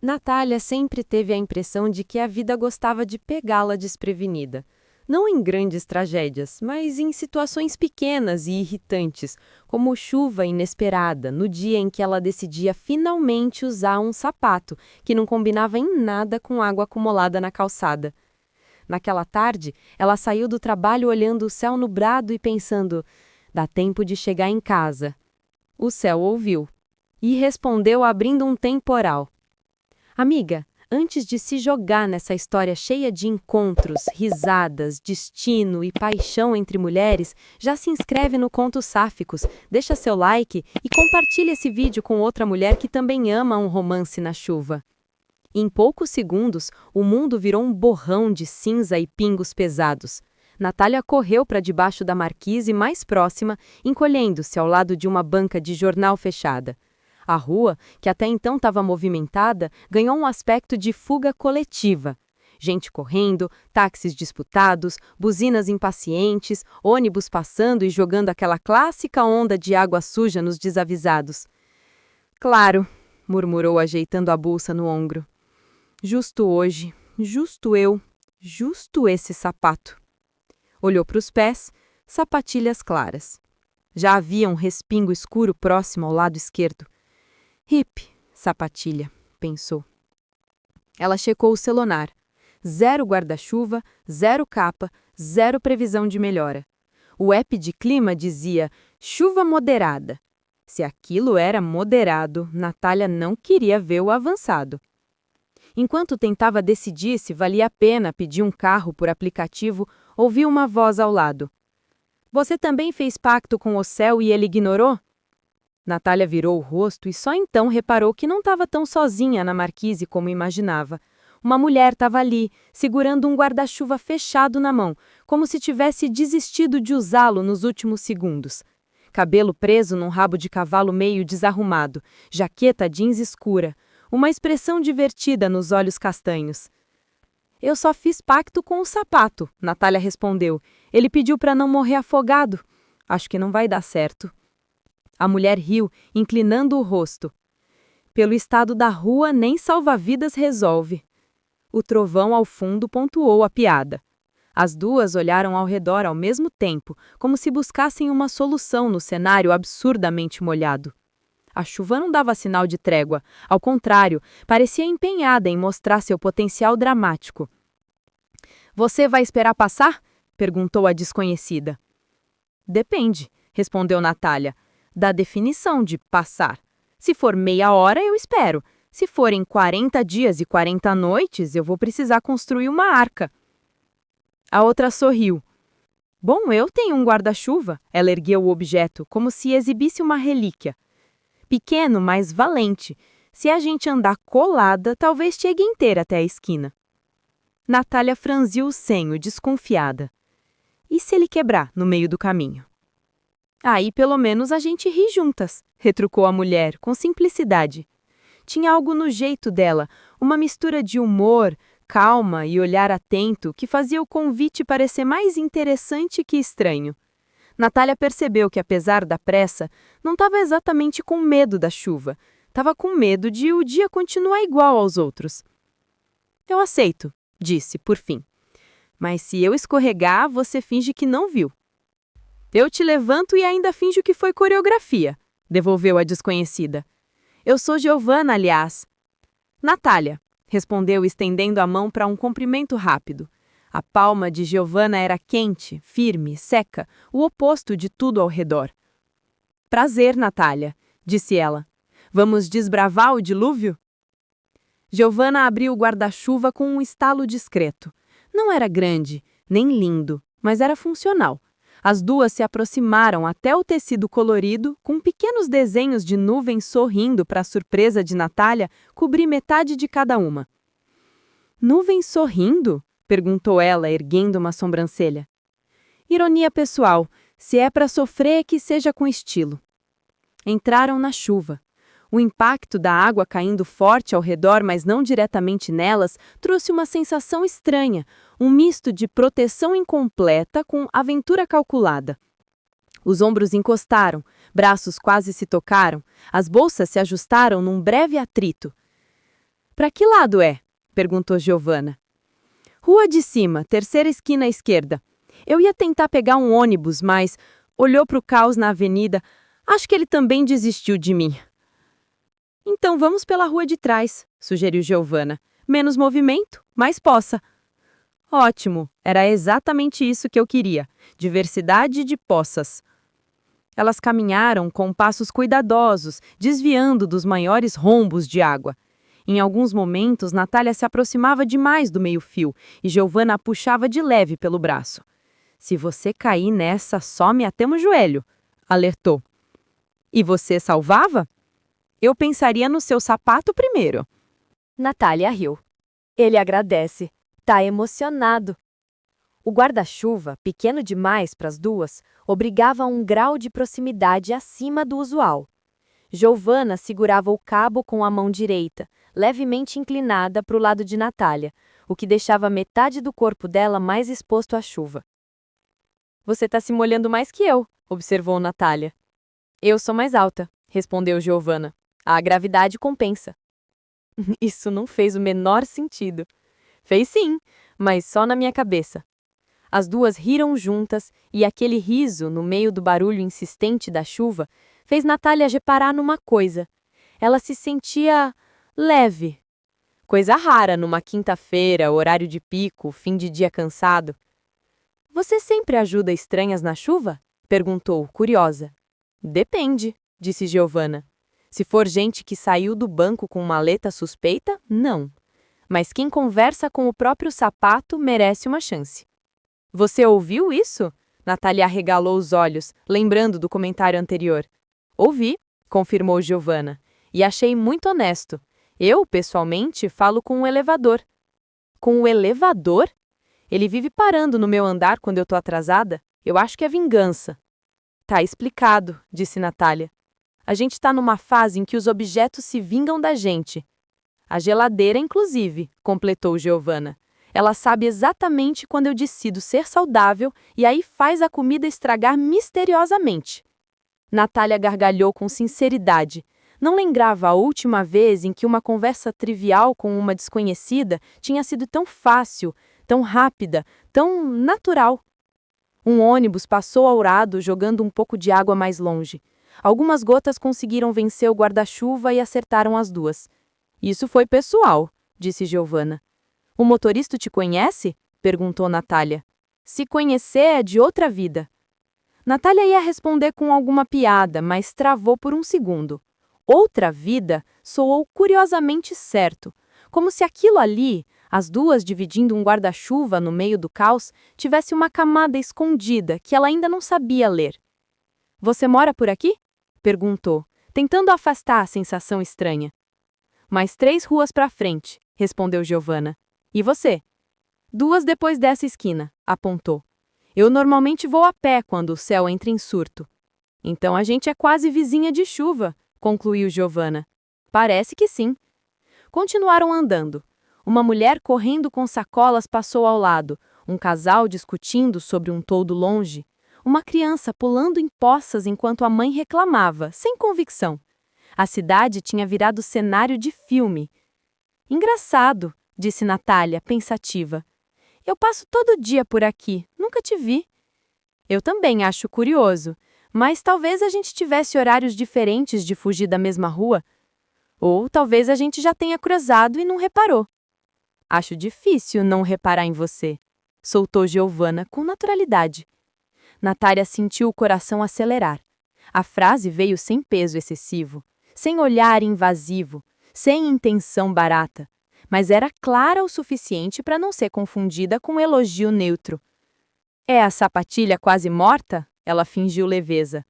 Natália sempre teve a impressão de que a vida gostava de pegá-la desprevenida. Não em grandes tragédias, mas em situações pequenas e irritantes, como chuva inesperada no dia em que ela decidia finalmente usar um sapato que não combinava em nada com água acumulada na calçada. Naquela tarde, ela saiu do trabalho olhando o céu nublado e pensando: dá tempo de chegar em casa. O céu ouviu e respondeu abrindo um temporal. Amiga, antes de se jogar nessa história cheia de encontros, risadas, destino e paixão entre mulheres, já se inscreve no Contos Sáficos, deixa seu like e compartilha esse vídeo com outra mulher que também ama um romance na chuva. Em poucos segundos, o mundo virou um borrão de cinza e pingos pesados. Natália correu para debaixo da marquise mais próxima, encolhendo-se ao lado de uma banca de jornal fechada. A rua, que até então estava movimentada, ganhou um aspecto de fuga coletiva. Gente correndo, táxis disputados, buzinas impacientes, ônibus passando e jogando aquela clássica onda de água suja nos desavisados. Claro, murmurou ajeitando a bolsa no ombro. Justo hoje, justo eu, justo esse sapato. Olhou para os pés, sapatilhas claras. Já havia um respingo escuro próximo ao lado esquerdo. Hip, sapatilha, pensou. Ela checou o celular. 0 guarda-chuva, 0 capa, 0 previsão de melhora. O app de clima dizia chuva moderada. Se aquilo era moderado, Natália não queria ver o avançado. Enquanto tentava decidir se valia a pena pedir um carro por aplicativo, ouviu uma voz ao lado. Você também fez pacto com o céu e ele ignorou? Natália virou o rosto e só então reparou que não estava tão sozinha na marquise como imaginava. Uma mulher estava ali, segurando um guarda-chuva fechado na mão, como se tivesse desistido de usá-lo nos últimos segundos. Cabelo preso num rabo de cavalo meio desarrumado, jaqueta jeans escura, uma expressão divertida nos olhos castanhos. Eu só fiz pacto com o sapato, Natália respondeu. Ele pediu para não morrer afogado. Acho que não vai dar certo. A mulher riu, inclinando o rosto. Pelo estado da rua, nem salva-vidas resolve. O trovão ao fundo pontuou a piada. As duas olharam ao redor ao mesmo tempo, como se buscassem uma solução no cenário absurdamente molhado. A chuva não dava sinal de trégua, ao contrário, parecia empenhada em mostrar seu potencial dramático. Você vai esperar passar? Perguntou a desconhecida. Depende, respondeu Natália. Da definição de passar. Se for meia hora, eu espero. Se forem 40 dias e 40 noites, eu vou precisar construir uma arca. A outra sorriu. Bom, eu tenho um guarda-chuva. Ela ergueu o objeto, como se exibisse uma relíquia. Pequeno, mas valente. Se a gente andar colada, talvez chegue inteira até a esquina. Natália franziu o senho, desconfiada. E se ele quebrar no meio do caminho? Aí, pelo menos, a gente ri juntas, retrucou a mulher, com simplicidade. Tinha algo no jeito dela, uma mistura de humor, calma e olhar atento que fazia o convite parecer mais interessante que estranho. Natália percebeu que, apesar da pressa, não estava exatamente com medo da chuva. Estava com medo de o dia continuar igual aos outros. Eu aceito, disse, por fim. Mas se eu escorregar, você finge que não viu. Eu te levanto e ainda finjo que foi coreografia, devolveu a desconhecida. Eu sou Giovana, aliás. Natália, respondeu estendendo a mão para um cumprimento rápido. A palma de Giovana era quente, firme, seca, o oposto de tudo ao redor. Prazer, Natália, disse ela. Vamos desbravar o dilúvio? Giovana abriu o guarda-chuva com um estalo discreto. Não era grande, nem lindo, mas era funcional. As duas se aproximaram até o tecido colorido, com pequenos desenhos de nuvens sorrindo para a surpresa de Natália cobrir metade de cada uma. Nuvens sorrindo? Perguntou ela, erguendo uma sobrancelha. Ironia pessoal, se é para sofrer, que seja com estilo. Entraram na chuva. O impacto da água caindo forte ao redor, mas não diretamente nelas, trouxe uma sensação estranha, um misto de proteção incompleta com aventura calculada. Os ombros encostaram, braços quase se tocaram, as bolsas se ajustaram num breve atrito. Para que lado é? Perguntou Giovanna. Rua de cima, terceira esquina à esquerda. Eu ia tentar pegar um ônibus, mas olhou para o caos na avenida. Acho que ele também desistiu de mim. Então vamos pela rua de trás, sugeriu Giovanna. Menos movimento, mais poça. Ótimo, era exatamente isso que eu queria. Diversidade de poças. Elas caminharam com passos cuidadosos, desviando dos maiores rombos de água. Em alguns momentos, Natália se aproximava demais do meio-fio e Giovanna a puxava de leve pelo braço. Se você cair nessa, some até o joelho, alertou. E você salvava? Eu pensaria no seu sapato primeiro. Natália riu. Ele agradece. Tá emocionado. O guarda-chuva, pequeno demais para as duas, obrigava a um grau de proximidade acima do usual. Giovanna segurava o cabo com a mão direita, levemente inclinada para o lado de Natália, o que deixava metade do corpo dela mais exposto à chuva. Você está se molhando mais que eu, observou Natália. Eu sou mais alta, respondeu Giovanna. A gravidade compensa. Isso não fez o menor sentido. Fez sim, mas só na minha cabeça. As duas riram juntas e aquele riso, no meio do barulho insistente da chuva, fez Natália reparar numa coisa. Ela se sentia leve. Coisa rara numa quinta-feira, horário de pico, fim de dia cansado. Você sempre ajuda estranhas na chuva? Perguntou, curiosa. Depende, disse Giovanna. Se for gente que saiu do banco com maleta suspeita, não. Mas quem conversa com o próprio sapato merece uma chance. Você ouviu isso? Natália arregalou os olhos, lembrando do comentário anterior. Ouvi, confirmou Giovanna, e achei muito honesto. Eu, pessoalmente, falo com o elevador. Com o elevador? Ele vive parando no meu andar quando eu tô atrasada. Eu acho que é vingança. Tá explicado, disse Natália. A gente tá numa fase em que os objetos se vingam da gente. A geladeira, inclusive, completou Giovanna. Ela sabe exatamente quando eu decido ser saudável e aí faz a comida estragar misteriosamente. Natália gargalhou com sinceridade. Não lembrava a última vez em que uma conversa trivial com uma desconhecida tinha sido tão fácil, tão rápida, tão natural. Um ônibus passou ao lado, jogando um pouco de água mais longe. Algumas gotas conseguiram vencer o guarda-chuva e acertaram as duas. Isso foi pessoal, disse Giovanna. O motorista te conhece? Perguntou Natália. Se conhecer é de outra vida. Natália ia responder com alguma piada, mas travou por um segundo. Outra vida soou curiosamente certo, como se aquilo ali, as duas dividindo um guarda-chuva no meio do caos, tivesse uma camada escondida que ela ainda não sabia ler. Você mora por aqui? Perguntou, tentando afastar a sensação estranha. Mais 3 ruas para frente, respondeu Giovanna. E você? 2 depois dessa esquina, apontou. Eu normalmente vou a pé quando o céu entra em surto. Então a gente é quase vizinha de chuva, concluiu Giovanna. Parece que sim. Continuaram andando. Uma mulher correndo com sacolas passou ao lado, um casal discutindo sobre um toldo longe, uma criança pulando em poças enquanto a mãe reclamava, sem convicção. A cidade tinha virado cenário de filme. Engraçado, disse Natália, pensativa. Eu passo todo dia por aqui, nunca te vi. Eu também acho curioso, mas talvez a gente tivesse horários diferentes de fugir da mesma rua. Ou talvez a gente já tenha cruzado e não reparou. Acho difícil não reparar em você, soltou Giovanna com naturalidade. Natália sentiu o coração acelerar. A frase veio sem peso excessivo, sem olhar invasivo, sem intenção barata, mas era clara o suficiente para não ser confundida com um elogio neutro. É a sapatilha quase morta? Ela fingiu leveza.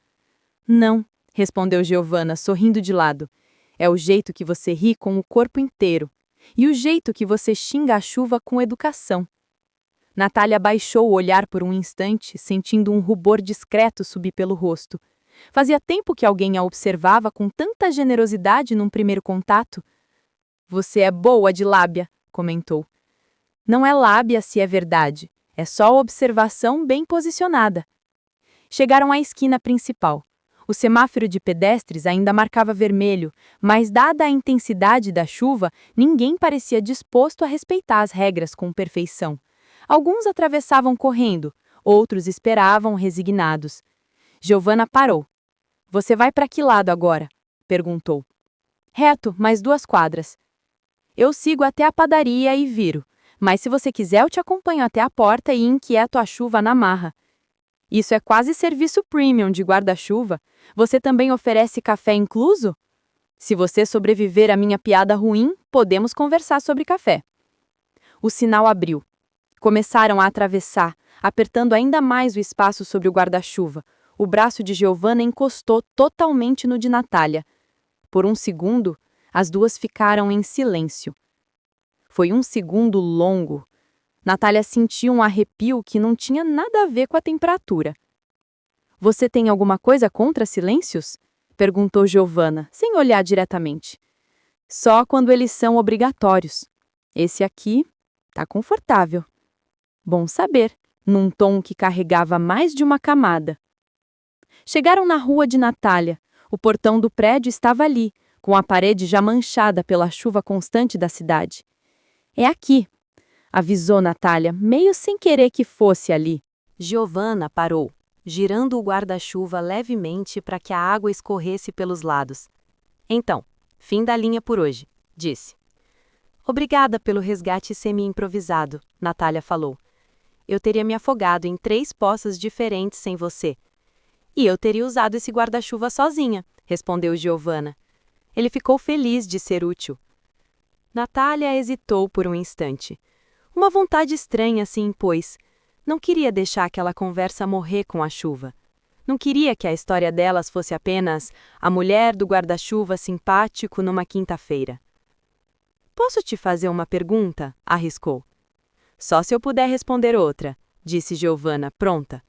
Não, respondeu Giovanna, sorrindo de lado. É o jeito que você ri com o corpo inteiro. E o jeito que você xinga a chuva com educação. Natália baixou o olhar por um instante, sentindo um rubor discreto subir pelo rosto. Fazia tempo que alguém a observava com tanta generosidade num primeiro contato. Você é boa de lábia, comentou. Não é lábia se é verdade, é só observação bem posicionada. Chegaram à esquina principal. O semáforo de pedestres ainda marcava vermelho, mas, dada a intensidade da chuva, ninguém parecia disposto a respeitar as regras com perfeição. Alguns atravessavam correndo, outros esperavam resignados. Giovanna parou. Você vai para que lado agora? Perguntou. Reto, mais 2 quadras. Eu sigo até a padaria e viro, mas se você quiser eu te acompanho até a porta e inquieto a chuva na marra. Isso é quase serviço premium de guarda-chuva. Você também oferece café incluso? Se você sobreviver à minha piada ruim, podemos conversar sobre café. O sinal abriu. Começaram a atravessar, apertando ainda mais o espaço sobre o guarda-chuva. O braço de Giovanna encostou totalmente no de Natália. Por um segundo, as duas ficaram em silêncio. Foi um segundo longo. Natália sentiu um arrepio que não tinha nada a ver com a temperatura. Você tem alguma coisa contra silêncios? Perguntou Giovanna, sem olhar diretamente. Só quando eles são obrigatórios. Esse aqui tá confortável. Bom saber, num tom que carregava mais de uma camada. Chegaram na rua de Natália. O portão do prédio estava ali, com a parede já manchada pela chuva constante da cidade. É aqui, avisou Natália, meio sem querer que fosse ali. Giovanna parou, girando o guarda-chuva levemente para que a água escorresse pelos lados. Então, fim da linha por hoje, disse. Obrigada pelo resgate semi-improvisado, Natália falou. Eu teria me afogado em 3 poças diferentes sem você. E eu teria usado esse guarda-chuva sozinha, respondeu Giovanna. Ele ficou feliz de ser útil. Natália hesitou por um instante. Uma vontade estranha se impôs. Não queria deixar aquela conversa morrer com a chuva. Não queria que a história delas fosse apenas a mulher do guarda-chuva simpático numa quinta-feira. Posso te fazer uma pergunta? Arriscou. Só se eu puder responder outra, disse Giovanna, pronta.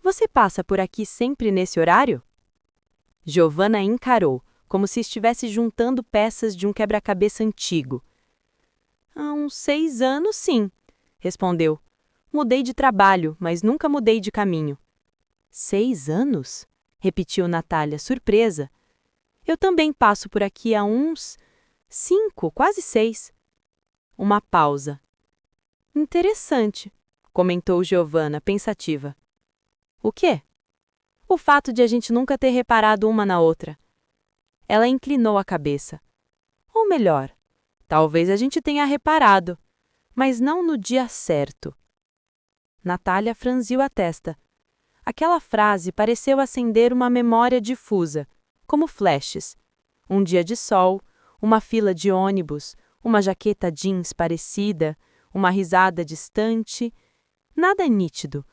Você passa por aqui sempre nesse horário? Giovanna encarou, como se estivesse juntando peças de um quebra-cabeça antigo. Há uns 6 anos, sim, respondeu. Mudei de trabalho, mas nunca mudei de caminho. 6 anos? Repetiu Natália, surpresa. Eu também passo por aqui há uns 5, quase 6. Uma pausa. Interessante, comentou Giovanna, pensativa. O quê? O fato de a gente nunca ter reparado uma na outra. Ela inclinou a cabeça. Ou melhor, talvez a gente tenha reparado, mas não no dia certo. Natália franziu a testa. Aquela frase pareceu acender uma memória difusa, como flashes. Um dia de sol, uma fila de ônibus, uma jaqueta jeans parecida, uma risada distante. Nada nítido,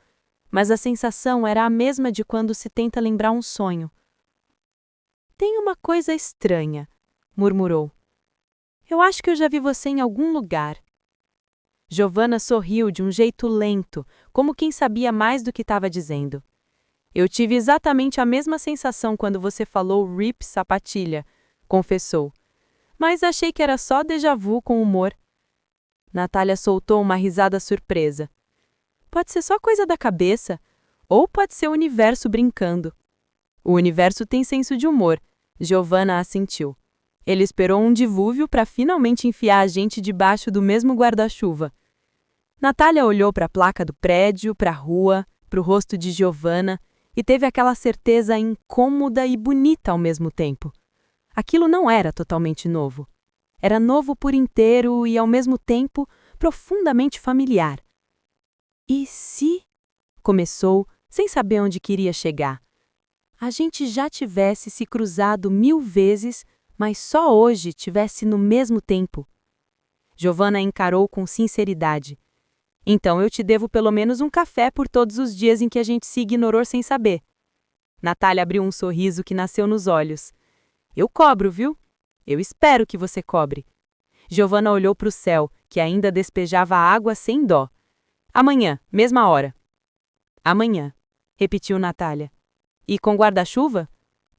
mas a sensação era a mesma de quando se tenta lembrar um sonho. Tem uma coisa estranha, murmurou. Eu acho que eu já vi você em algum lugar. Giovanna sorriu de um jeito lento, como quem sabia mais do que estava dizendo. Eu tive exatamente a mesma sensação quando você falou Rip Sapatilha, confessou. Mas achei que era só déjà vu com humor. Natália soltou uma risada surpresa. Pode ser só coisa da cabeça, ou pode ser o universo brincando. O universo tem senso de humor, Giovanna assentiu. Ele esperou um dilúvio para finalmente enfiar a gente debaixo do mesmo guarda-chuva. Natália olhou para a placa do prédio, para a rua, para o rosto de Giovanna e teve aquela certeza incômoda e bonita ao mesmo tempo. Aquilo não era totalmente novo. Era novo por inteiro e, ao mesmo tempo, profundamente familiar. E se, começou, sem saber onde queria chegar, a gente já tivesse se cruzado 1000 vezes, mas só hoje tivesse no mesmo tempo? Giovanna encarou com sinceridade. Então eu te devo pelo menos um café por todos os dias em que a gente se ignorou sem saber. Natália abriu um sorriso que nasceu nos olhos. Eu cobro, viu? Eu espero que você cobre. Giovanna olhou para o céu, que ainda despejava água sem dó. Amanhã, mesma hora. Amanhã, repetiu Natália. E com guarda-chuva?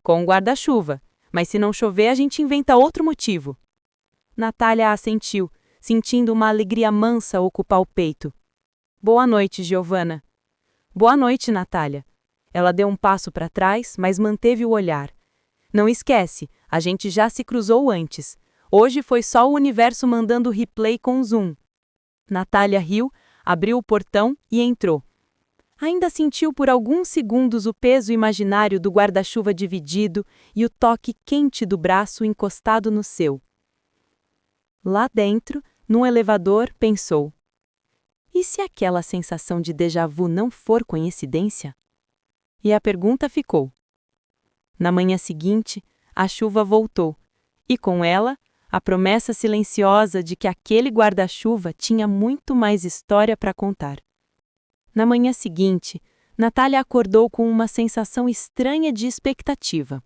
Com guarda-chuva. Mas se não chover, a gente inventa outro motivo. Natália assentiu, sentindo uma alegria mansa ocupar o peito. Boa noite, Giovanna. Boa noite, Natália. Ela deu um passo para trás, mas manteve o olhar. Não esquece, a gente já se cruzou antes. Hoje foi só o universo mandando replay com zoom. Natália riu, abriu o portão e entrou. Ainda sentiu por alguns segundos o peso imaginário do guarda-chuva dividido e o toque quente do braço encostado no seu. Lá dentro, num elevador, pensou: e se aquela sensação de déjà vu não for coincidência? E a pergunta ficou. Na manhã seguinte, a chuva voltou, e com ela, a promessa silenciosa de que aquele guarda-chuva tinha muito mais história para contar. Na manhã seguinte, Natália acordou com uma sensação estranha de expectativa.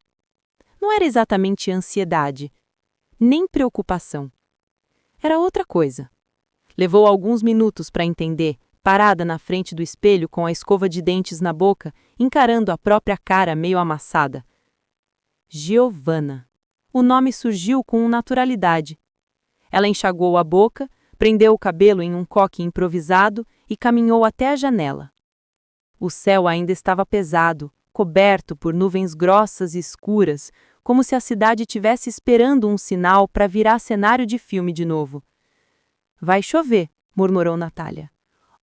Não era exatamente ansiedade, nem preocupação. Era outra coisa. Levou alguns minutos para entender, parada na frente do espelho com a escova de dentes na boca, encarando a própria cara meio amassada. Giovanna. O nome surgiu com naturalidade. Ela enxagou a boca, prendeu o cabelo em um coque improvisado e caminhou até a janela. O céu ainda estava pesado, coberto por nuvens grossas e escuras, como se a cidade tivesse esperando um sinal para virar cenário de filme de novo. Vai chover, murmurou Natália.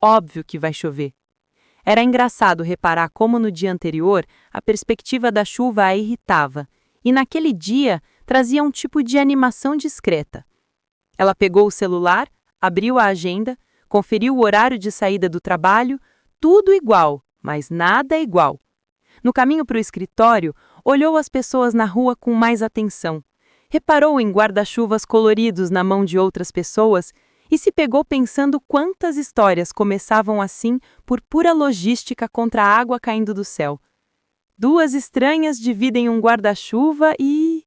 Óbvio que vai chover. Era engraçado reparar como no dia anterior a perspectiva da chuva a irritava, e naquele dia trazia um tipo de animação discreta. Ela pegou o celular, abriu a agenda, conferiu o horário de saída do trabalho, tudo igual, mas nada igual. No caminho para o escritório, olhou as pessoas na rua com mais atenção. Reparou em guarda-chuvas coloridos na mão de outras pessoas e se pegou pensando quantas histórias começavam assim por pura logística contra a água caindo do céu. Duas estranhas dividem um guarda-chuva e...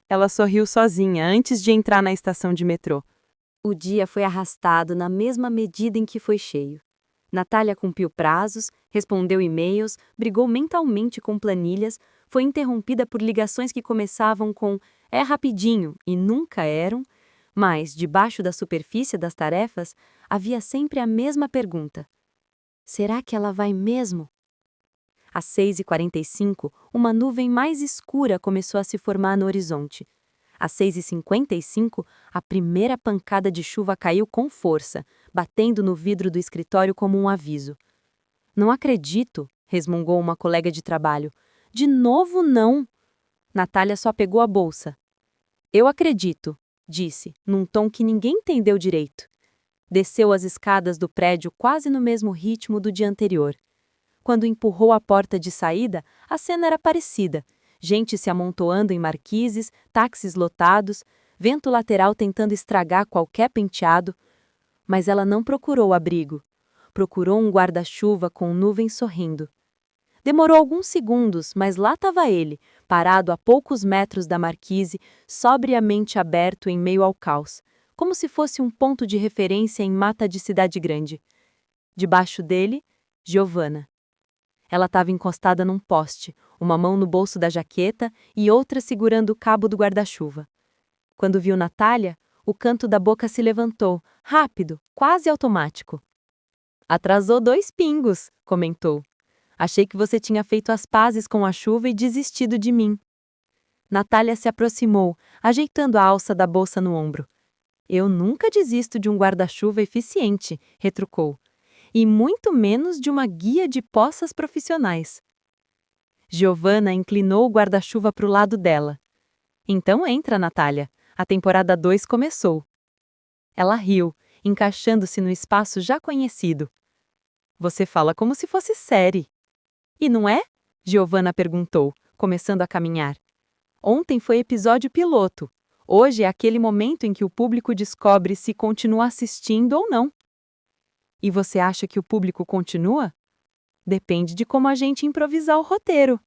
Ela sorriu sozinha antes de entrar na estação de metrô. O dia foi arrastado na mesma medida em que foi cheio. Natália cumpriu prazos, respondeu e-mails, brigou mentalmente com planilhas, foi interrompida por ligações que começavam com "é rapidinho" e nunca eram, mas, debaixo da superfície das tarefas, havia sempre a mesma pergunta: será que ela vai mesmo? Às 6h45, uma nuvem mais escura começou a se formar no horizonte. Às 6h55, a primeira pancada de chuva caiu com força, batendo no vidro do escritório como um aviso. Não acredito, resmungou uma colega de trabalho. De novo não. Natália só pegou a bolsa. Eu acredito, disse, num tom que ninguém entendeu direito. Desceu as escadas do prédio quase no mesmo ritmo do dia anterior. Quando empurrou a porta de saída, a cena era parecida. Gente se amontoando em marquises, táxis lotados, vento lateral tentando estragar qualquer penteado. Mas ela não procurou abrigo. Procurou um guarda-chuva com nuvens sorrindo. Demorou alguns segundos, mas lá estava ele, parado a poucos metros da marquise, sobriamente aberto em meio ao caos, como se fosse um ponto de referência em mata de cidade grande. Debaixo dele, Giovanna. Ela estava encostada num poste, uma mão no bolso da jaqueta e outra segurando o cabo do guarda-chuva. Quando viu Natália, o canto da boca se levantou, rápido, quase automático. Atrasou 2 pingos, comentou. Achei que você tinha feito as pazes com a chuva e desistido de mim. Natália se aproximou, ajeitando a alça da bolsa no ombro. Eu nunca desisto de um guarda-chuva eficiente, retrucou. E muito menos de uma guia de poças profissionais. Giovanna inclinou o guarda-chuva para o lado dela. Então entra, Natália. A temporada 2 começou. Ela riu, encaixando-se no espaço já conhecido. Você fala como se fosse série. E não é? Giovanna perguntou, começando a caminhar. Ontem foi episódio piloto. Hoje é aquele momento em que o público descobre se continua assistindo ou não. E você acha que o público continua? Depende de como a gente improvisar o roteiro.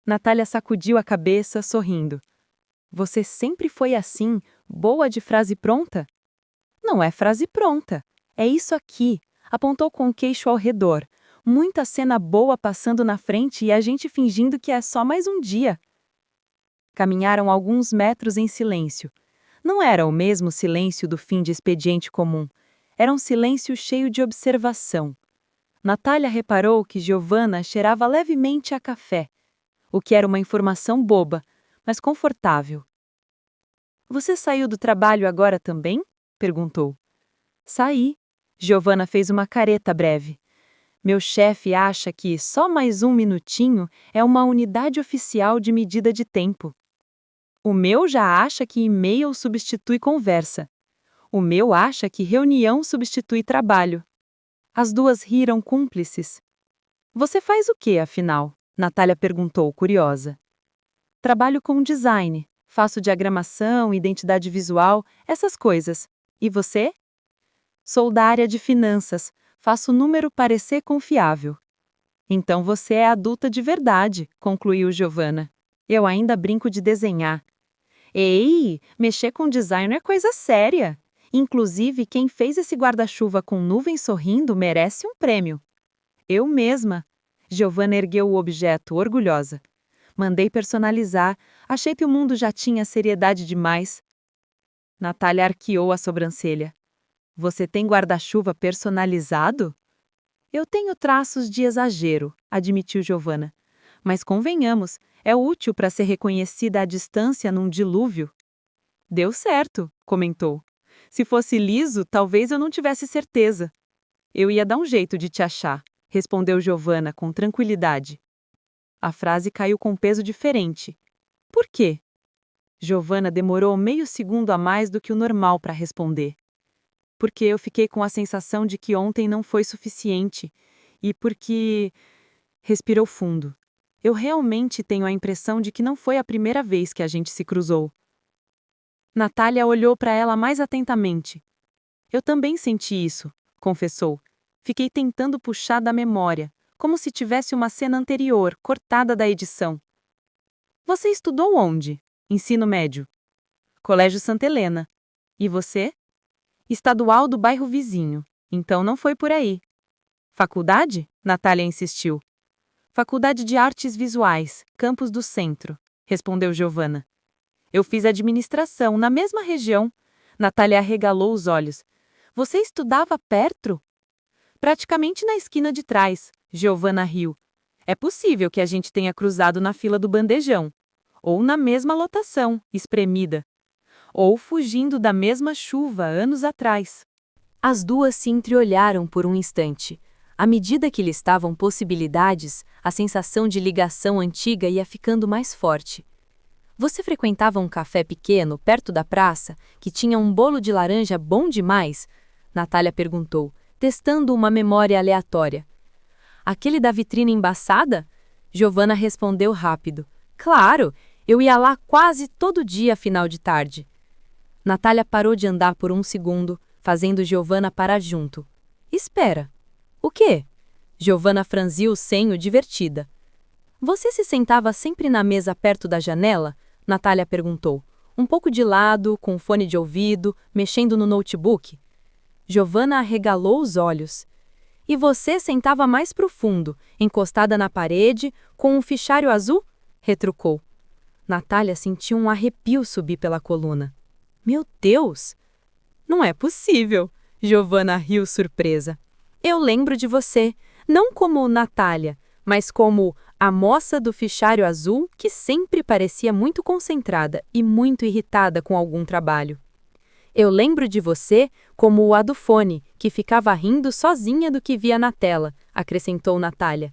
Natália sacudiu a cabeça, sorrindo. Você sempre foi assim, boa de frase pronta? Não é frase pronta. É isso aqui. Apontou com o queixo ao redor. Muita cena boa passando na frente e a gente fingindo que é só mais um dia. Caminharam alguns metros em silêncio. Não era o mesmo silêncio do fim de expediente comum. Era um silêncio cheio de observação. Natália reparou que Giovanna cheirava levemente a café, o que era uma informação boba, mas confortável. Você saiu do trabalho agora também? Perguntou. Saí. Giovanna fez uma careta breve. Meu chefe acha que só mais um minutinho é uma unidade oficial de medida de tempo. O meu já acha que e-mail substitui conversa. O meu acha que reunião substitui trabalho. As duas riram cúmplices. Você faz o quê, afinal? Natália perguntou, curiosa. Trabalho com design. Faço diagramação, identidade visual, essas coisas. E você? Sou da área de finanças. Faço o número parecer confiável. Então você é adulta de verdade, concluiu Giovanna. Eu ainda brinco de desenhar. Ei, mexer com design é coisa séria. Inclusive, quem fez esse guarda-chuva com nuvens sorrindo merece um prêmio. Eu mesma. Giovanna ergueu o objeto, orgulhosa. Mandei personalizar, achei que o mundo já tinha seriedade demais. Natália arqueou a sobrancelha. Você tem guarda-chuva personalizado? Eu tenho traços de exagero, admitiu Giovanna. Mas convenhamos, é útil para ser reconhecida à distância num dilúvio. Deu certo, comentou. Se fosse liso, talvez eu não tivesse certeza. Eu ia dar um jeito de te achar, respondeu Giovanna com tranquilidade. A frase caiu com peso diferente. Por quê? Giovanna demorou meio segundo a mais do que o normal para responder. Porque eu fiquei com a sensação de que ontem não foi suficiente. E porque... Respirou fundo. Eu realmente tenho a impressão de que não foi a primeira vez que a gente se cruzou. Natália olhou para ela mais atentamente. Eu também senti isso, confessou. Fiquei tentando puxar da memória, como se tivesse uma cena anterior, cortada da edição. Você estudou onde? Ensino médio. Colégio Santa Helena. E você? Estadual do bairro vizinho. Então não foi por aí. Faculdade? Natália insistiu. Faculdade de Artes Visuais, Campus do Centro, respondeu Giovanna. Eu fiz administração na mesma região. Natália arregalou os olhos. Você estudava perto? Praticamente na esquina de trás, Giovanna riu. É possível que a gente tenha cruzado na fila do bandejão. Ou na mesma lotação, espremida. Ou fugindo da mesma chuva anos atrás. As duas se entreolharam por um instante. À medida que listavam possibilidades, a sensação de ligação antiga ia ficando mais forte. Você frequentava um café pequeno, perto da praça, que tinha um bolo de laranja bom demais? Natália perguntou, testando uma memória aleatória. Aquele da vitrine embaçada? Giovanna respondeu rápido. Claro, eu ia lá quase todo dia final de tarde. Natália parou de andar por um segundo, fazendo Giovanna parar junto. Espera. O quê? Giovanna franziu o senho divertida. Você se sentava sempre na mesa perto da janela? Natália perguntou, um pouco de lado, com fone de ouvido, mexendo no notebook. Giovanna arregalou os olhos. E você sentava mais profundo, encostada na parede, com um fichário azul? Retrucou. Natália sentiu um arrepio subir pela coluna. Meu Deus! Não é possível! Giovanna riu surpresa. Eu lembro de você, não como Natália, mas como a moça do fichário azul que sempre parecia muito concentrada e muito irritada com algum trabalho. Eu lembro de você como a do fone, que ficava rindo sozinha do que via na tela, acrescentou Natália.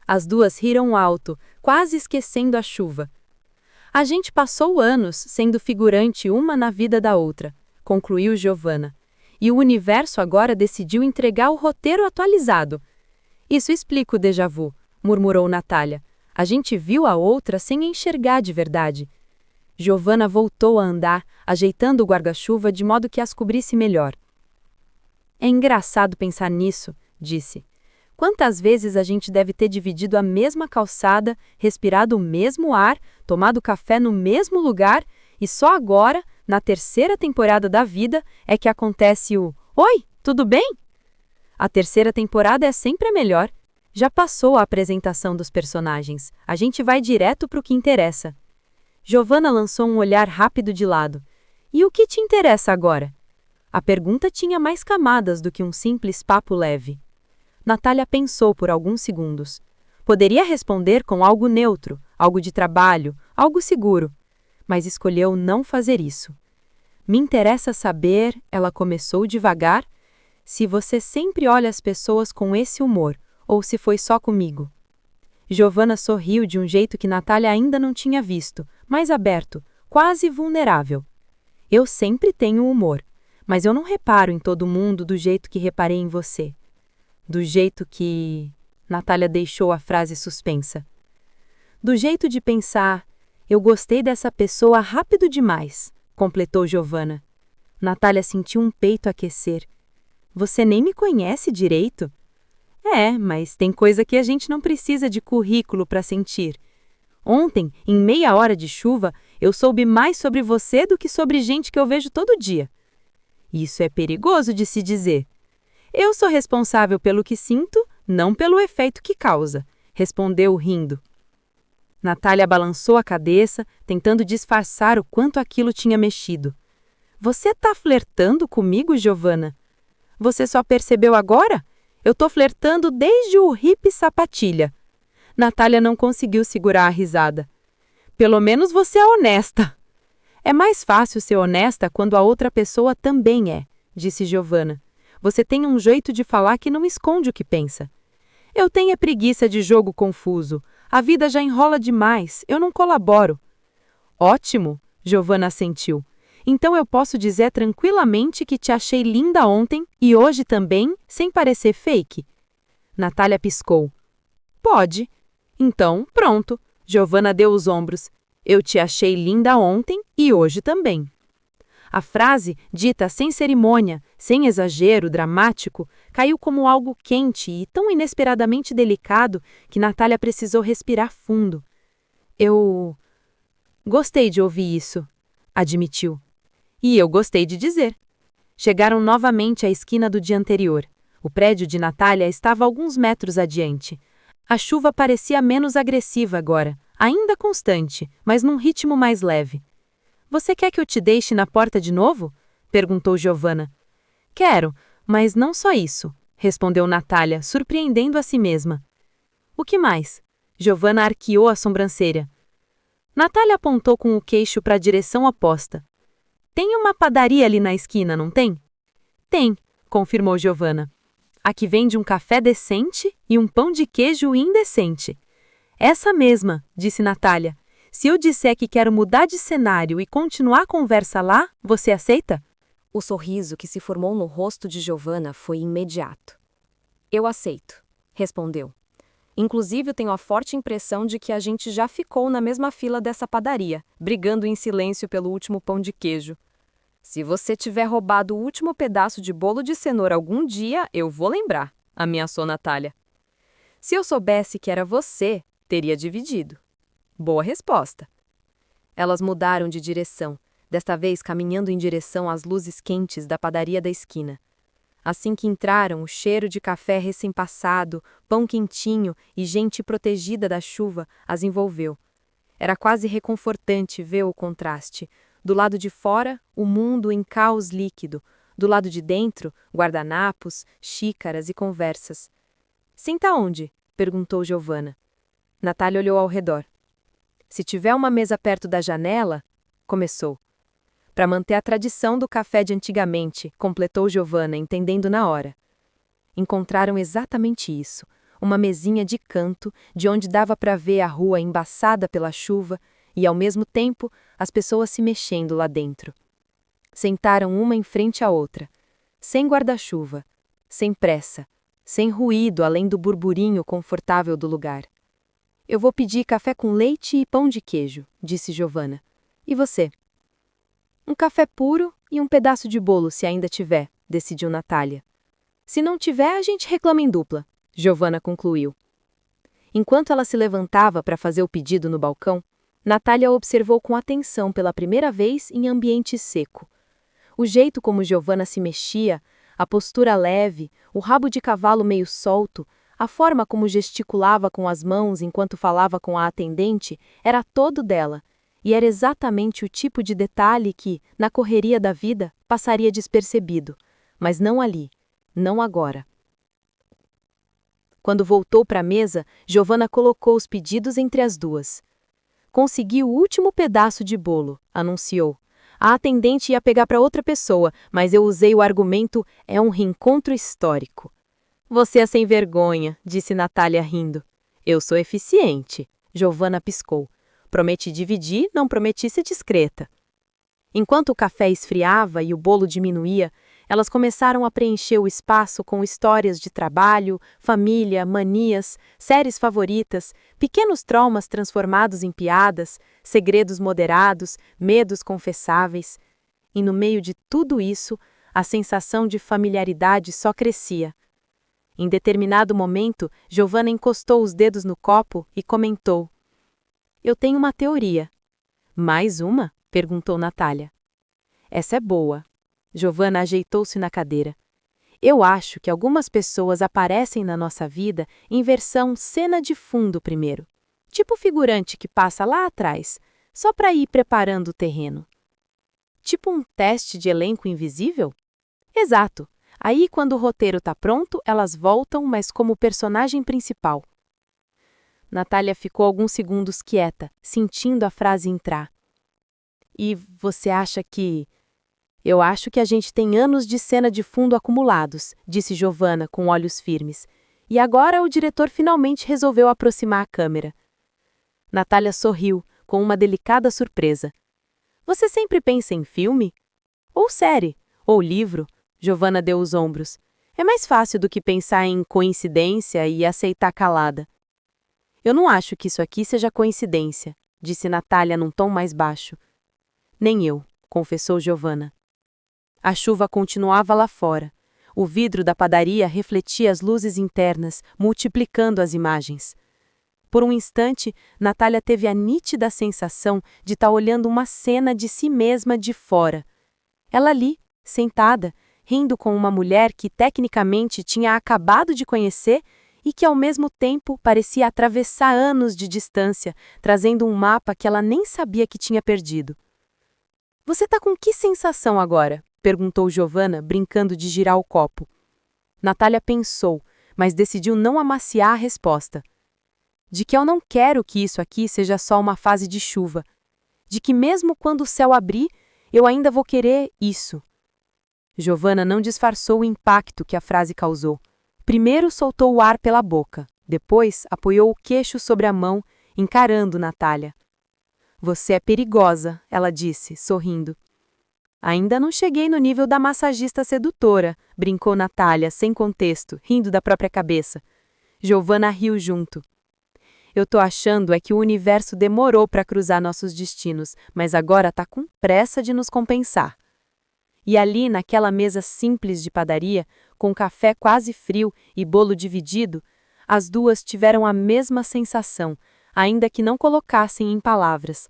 As duas riram alto, quase esquecendo a chuva. A gente passou anos sendo figurante uma na vida da outra, concluiu Giovanna. E o universo agora decidiu entregar o roteiro atualizado. Isso explica o déjà vu, murmurou Natália. A gente viu a outra sem enxergar de verdade. Giovanna voltou a andar, ajeitando o guarda-chuva de modo que as cobrisse melhor. É engraçado pensar nisso, disse. Quantas vezes a gente deve ter dividido a mesma calçada, respirado o mesmo ar, tomado café no mesmo lugar, e só agora, na terceira temporada da vida, é que acontece o Oi, tudo bem? A terceira temporada é sempre a melhor. Já passou a apresentação dos personagens. A gente vai direto para o que interessa. Giovanna lançou um olhar rápido de lado. E o que te interessa agora? A pergunta tinha mais camadas do que um simples papo leve. Natália pensou por alguns segundos. Poderia responder com algo neutro, algo de trabalho, algo seguro, mas escolheu não fazer isso. Me interessa saber, ela começou devagar, se você sempre olha as pessoas com esse humor, ou se foi só comigo. Giovanna sorriu de um jeito que Natália ainda não tinha visto, mais aberto, quase vulnerável. Eu sempre tenho humor, mas eu não reparo em todo mundo do jeito que reparei em você. Do jeito que... Natália deixou a frase suspensa. Do jeito de pensar, eu gostei dessa pessoa rápido demais, completou Giovanna. Natália sentiu um peito aquecer. Você nem me conhece direito? É, mas tem coisa que a gente não precisa de currículo para sentir. Ontem, em meia hora de chuva, eu soube mais sobre você do que sobre gente que eu vejo todo dia. Isso é perigoso de se dizer. Eu sou responsável pelo que sinto, não pelo efeito que causa, respondeu rindo. Natália balançou a cabeça, tentando disfarçar o quanto aquilo tinha mexido. Você tá flertando comigo, Giovanna? Você só percebeu agora? Eu tô flertando desde o hippie sapatilha. Natália não conseguiu segurar a risada. Pelo menos você é honesta. É mais fácil ser honesta quando a outra pessoa também é, disse Giovanna. Você tem um jeito de falar que não esconde o que pensa. Eu tenho preguiça de jogo confuso. A vida já enrola demais, eu não colaboro. Ótimo, Giovanna assentiu. Então eu posso dizer tranquilamente que te achei linda ontem e hoje também, sem parecer fake? Natália piscou. Pode. Então, pronto. Giovanna deu os ombros. Eu te achei linda ontem e hoje também. A frase, dita sem cerimônia, sem exagero dramático, caiu como algo quente e tão inesperadamente delicado que Natália precisou respirar fundo. Eu gostei de ouvir isso, admitiu. E eu gostei de dizer. Chegaram novamente à esquina do dia anterior. O prédio de Natália estava alguns metros adiante. A chuva parecia menos agressiva agora, ainda constante, mas num ritmo mais leve. Você quer que eu te deixe na porta de novo? Perguntou Giovanna. Quero, mas não só isso, respondeu Natália, surpreendendo a si mesma. O que mais? Giovanna arqueou a sobrancelha. Natália apontou com o queixo para a direção oposta. Tem uma padaria ali na esquina, não tem? Tem, confirmou Giovanna. A que vende um café decente e um pão de queijo indecente. Essa mesma, disse Natália. Se eu disser que quero mudar de cenário e continuar a conversa lá, você aceita? O sorriso que se formou no rosto de Giovanna foi imediato. Eu aceito, respondeu. Inclusive, eu tenho a forte impressão de que a gente já ficou na mesma fila dessa padaria, brigando em silêncio pelo último pão de queijo. Se você tiver roubado o último pedaço de bolo de cenoura algum dia, eu vou lembrar, ameaçou Natália. Se eu soubesse que era você, teria dividido. Boa resposta. Elas mudaram de direção, desta vez caminhando em direção às luzes quentes da padaria da esquina. Assim que entraram, o cheiro de café recém-passado, pão quentinho e gente protegida da chuva as envolveu. Era quase reconfortante ver o contraste. Do lado de fora, o mundo em caos líquido. Do lado de dentro, guardanapos, xícaras e conversas. Senta onde? Perguntou Giovanna. Natália olhou ao redor. Se tiver uma mesa perto da janela, começou. Para manter a tradição do café de antigamente, completou Giovanna, entendendo na hora. Encontraram exatamente isso, uma mesinha de canto, de onde dava para ver a rua embaçada pela chuva e, ao mesmo tempo, as pessoas se mexendo lá dentro. Sentaram uma em frente à outra, sem guarda-chuva, sem pressa, sem ruído além do burburinho confortável do lugar. Eu vou pedir café com leite e pão de queijo, disse Giovanna. E você? Um café puro e um pedaço de bolo, se ainda tiver, decidiu Natália. Se não tiver, a gente reclama em dupla, Giovanna concluiu. Enquanto ela se levantava para fazer o pedido no balcão, Natália observou com atenção pela primeira vez em ambiente seco. O jeito como Giovanna se mexia, a postura leve, o rabo de cavalo meio solto, a forma como gesticulava com as mãos enquanto falava com a atendente, era todo dela, e era exatamente o tipo de detalhe que, na correria da vida, passaria despercebido, mas não ali, não agora. Quando voltou para a mesa, Giovanna colocou os pedidos entre as duas. Consegui o último pedaço de bolo, anunciou. A atendente ia pegar para outra pessoa, mas eu usei o argumento é um reencontro histórico. Você é sem vergonha, disse Natália rindo. Eu sou eficiente, Giovanna piscou. Prometi dividir, não prometi ser discreta. Enquanto o café esfriava e o bolo diminuía, elas começaram a preencher o espaço com histórias de trabalho, família, manias, séries favoritas, pequenos traumas transformados em piadas, segredos moderados, medos confessáveis. E no meio de tudo isso, a sensação de familiaridade só crescia. Em determinado momento, Giovanna encostou os dedos no copo e comentou: Eu tenho uma teoria. Mais uma? Perguntou Natália. Essa é boa. Giovanna ajeitou-se na cadeira. Eu acho que algumas pessoas aparecem na nossa vida em versão cena de fundo primeiro. Tipo figurante que passa lá atrás, só para ir preparando o terreno. Tipo um teste de elenco invisível? Exato. Aí, quando o roteiro está pronto, elas voltam, mas como personagem principal. Natália ficou alguns segundos quieta, sentindo a frase entrar. E você acha que... Eu acho que a gente tem anos de cena de fundo acumulados, disse Giovanna com olhos firmes. E agora o diretor finalmente resolveu aproximar a câmera. Natália sorriu, com uma delicada surpresa. Você sempre pensa em filme? Ou série? Ou livro? Giovanna deu os ombros. É mais fácil do que pensar em coincidência e aceitar calada. Eu não acho que isso aqui seja coincidência, disse Natália num tom mais baixo. Nem eu, confessou Giovanna. A chuva continuava lá fora. O vidro da padaria refletia as luzes internas, multiplicando as imagens. Por um instante, Natália teve a nítida sensação de estar olhando uma cena de si mesma de fora. Ela ali, sentada, rindo com uma mulher que tecnicamente tinha acabado de conhecer e que ao mesmo tempo parecia atravessar anos de distância, trazendo um mapa que ela nem sabia que tinha perdido. Você tá com que sensação agora? Perguntou Giovanna, brincando de girar o copo. Natália pensou, mas decidiu não amaciar a resposta. De que eu não quero que isso aqui seja só uma fase de chuva. De que mesmo quando o céu abrir, eu ainda vou querer isso. Giovanna não disfarçou o impacto que a frase causou. Primeiro soltou o ar pela boca, depois apoiou o queixo sobre a mão, encarando Natália. Você é perigosa, ela disse, sorrindo. Ainda não cheguei no nível da massagista sedutora, brincou Natália, sem contexto, rindo da própria cabeça. Giovanna riu junto. Eu tô achando é que o universo demorou para cruzar nossos destinos, mas agora tá com pressa de nos compensar. E ali, naquela mesa simples de padaria, com café quase frio e bolo dividido, as duas tiveram a mesma sensação, ainda que não colocassem em palavras.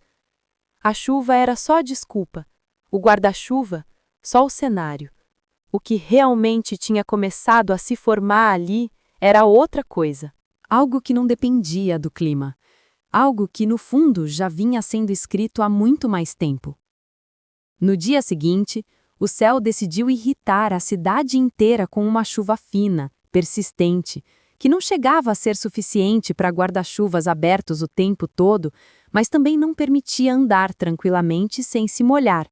A chuva era só a desculpa, o guarda-chuva, só o cenário. O que realmente tinha começado a se formar ali era outra coisa. Algo que não dependia do clima. Algo que, no fundo, já vinha sendo escrito há muito mais tempo. No dia seguinte, o céu decidiu irritar a cidade inteira com uma chuva fina, persistente, que não chegava a ser suficiente para guarda-chuvas abertos o tempo todo, mas também não permitia andar tranquilamente sem se molhar.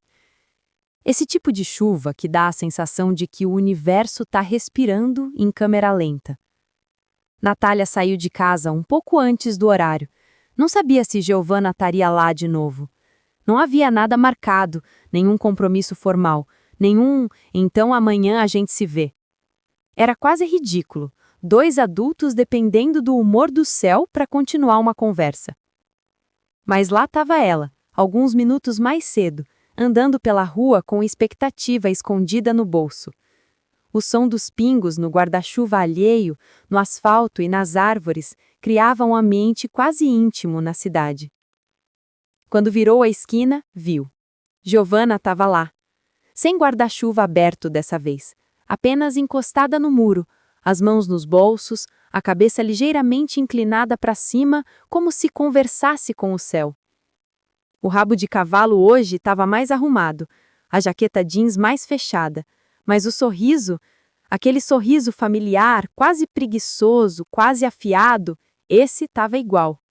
Esse tipo de chuva que dá a sensação de que o universo está respirando em câmera lenta. Natália saiu de casa um pouco antes do horário. Não sabia se Giovanna estaria lá de novo. Não havia nada marcado, nenhum compromisso formal, então amanhã a gente se vê. Era quase ridículo, 2 adultos dependendo do humor do céu para continuar uma conversa. Mas lá estava ela, alguns minutos mais cedo, andando pela rua com expectativa escondida no bolso. O som dos pingos no guarda-chuva alheio, no asfalto e nas árvores criava um ambiente quase íntimo na cidade. Quando virou a esquina, viu. Giovanna estava lá. Sem guarda-chuva aberto dessa vez, apenas encostada no muro, as mãos nos bolsos, a cabeça ligeiramente inclinada para cima, como se conversasse com o céu. O rabo de cavalo hoje estava mais arrumado, a jaqueta jeans mais fechada, mas o sorriso, Aquele sorriso familiar, quase preguiçoso, quase afiado, esse estava igual.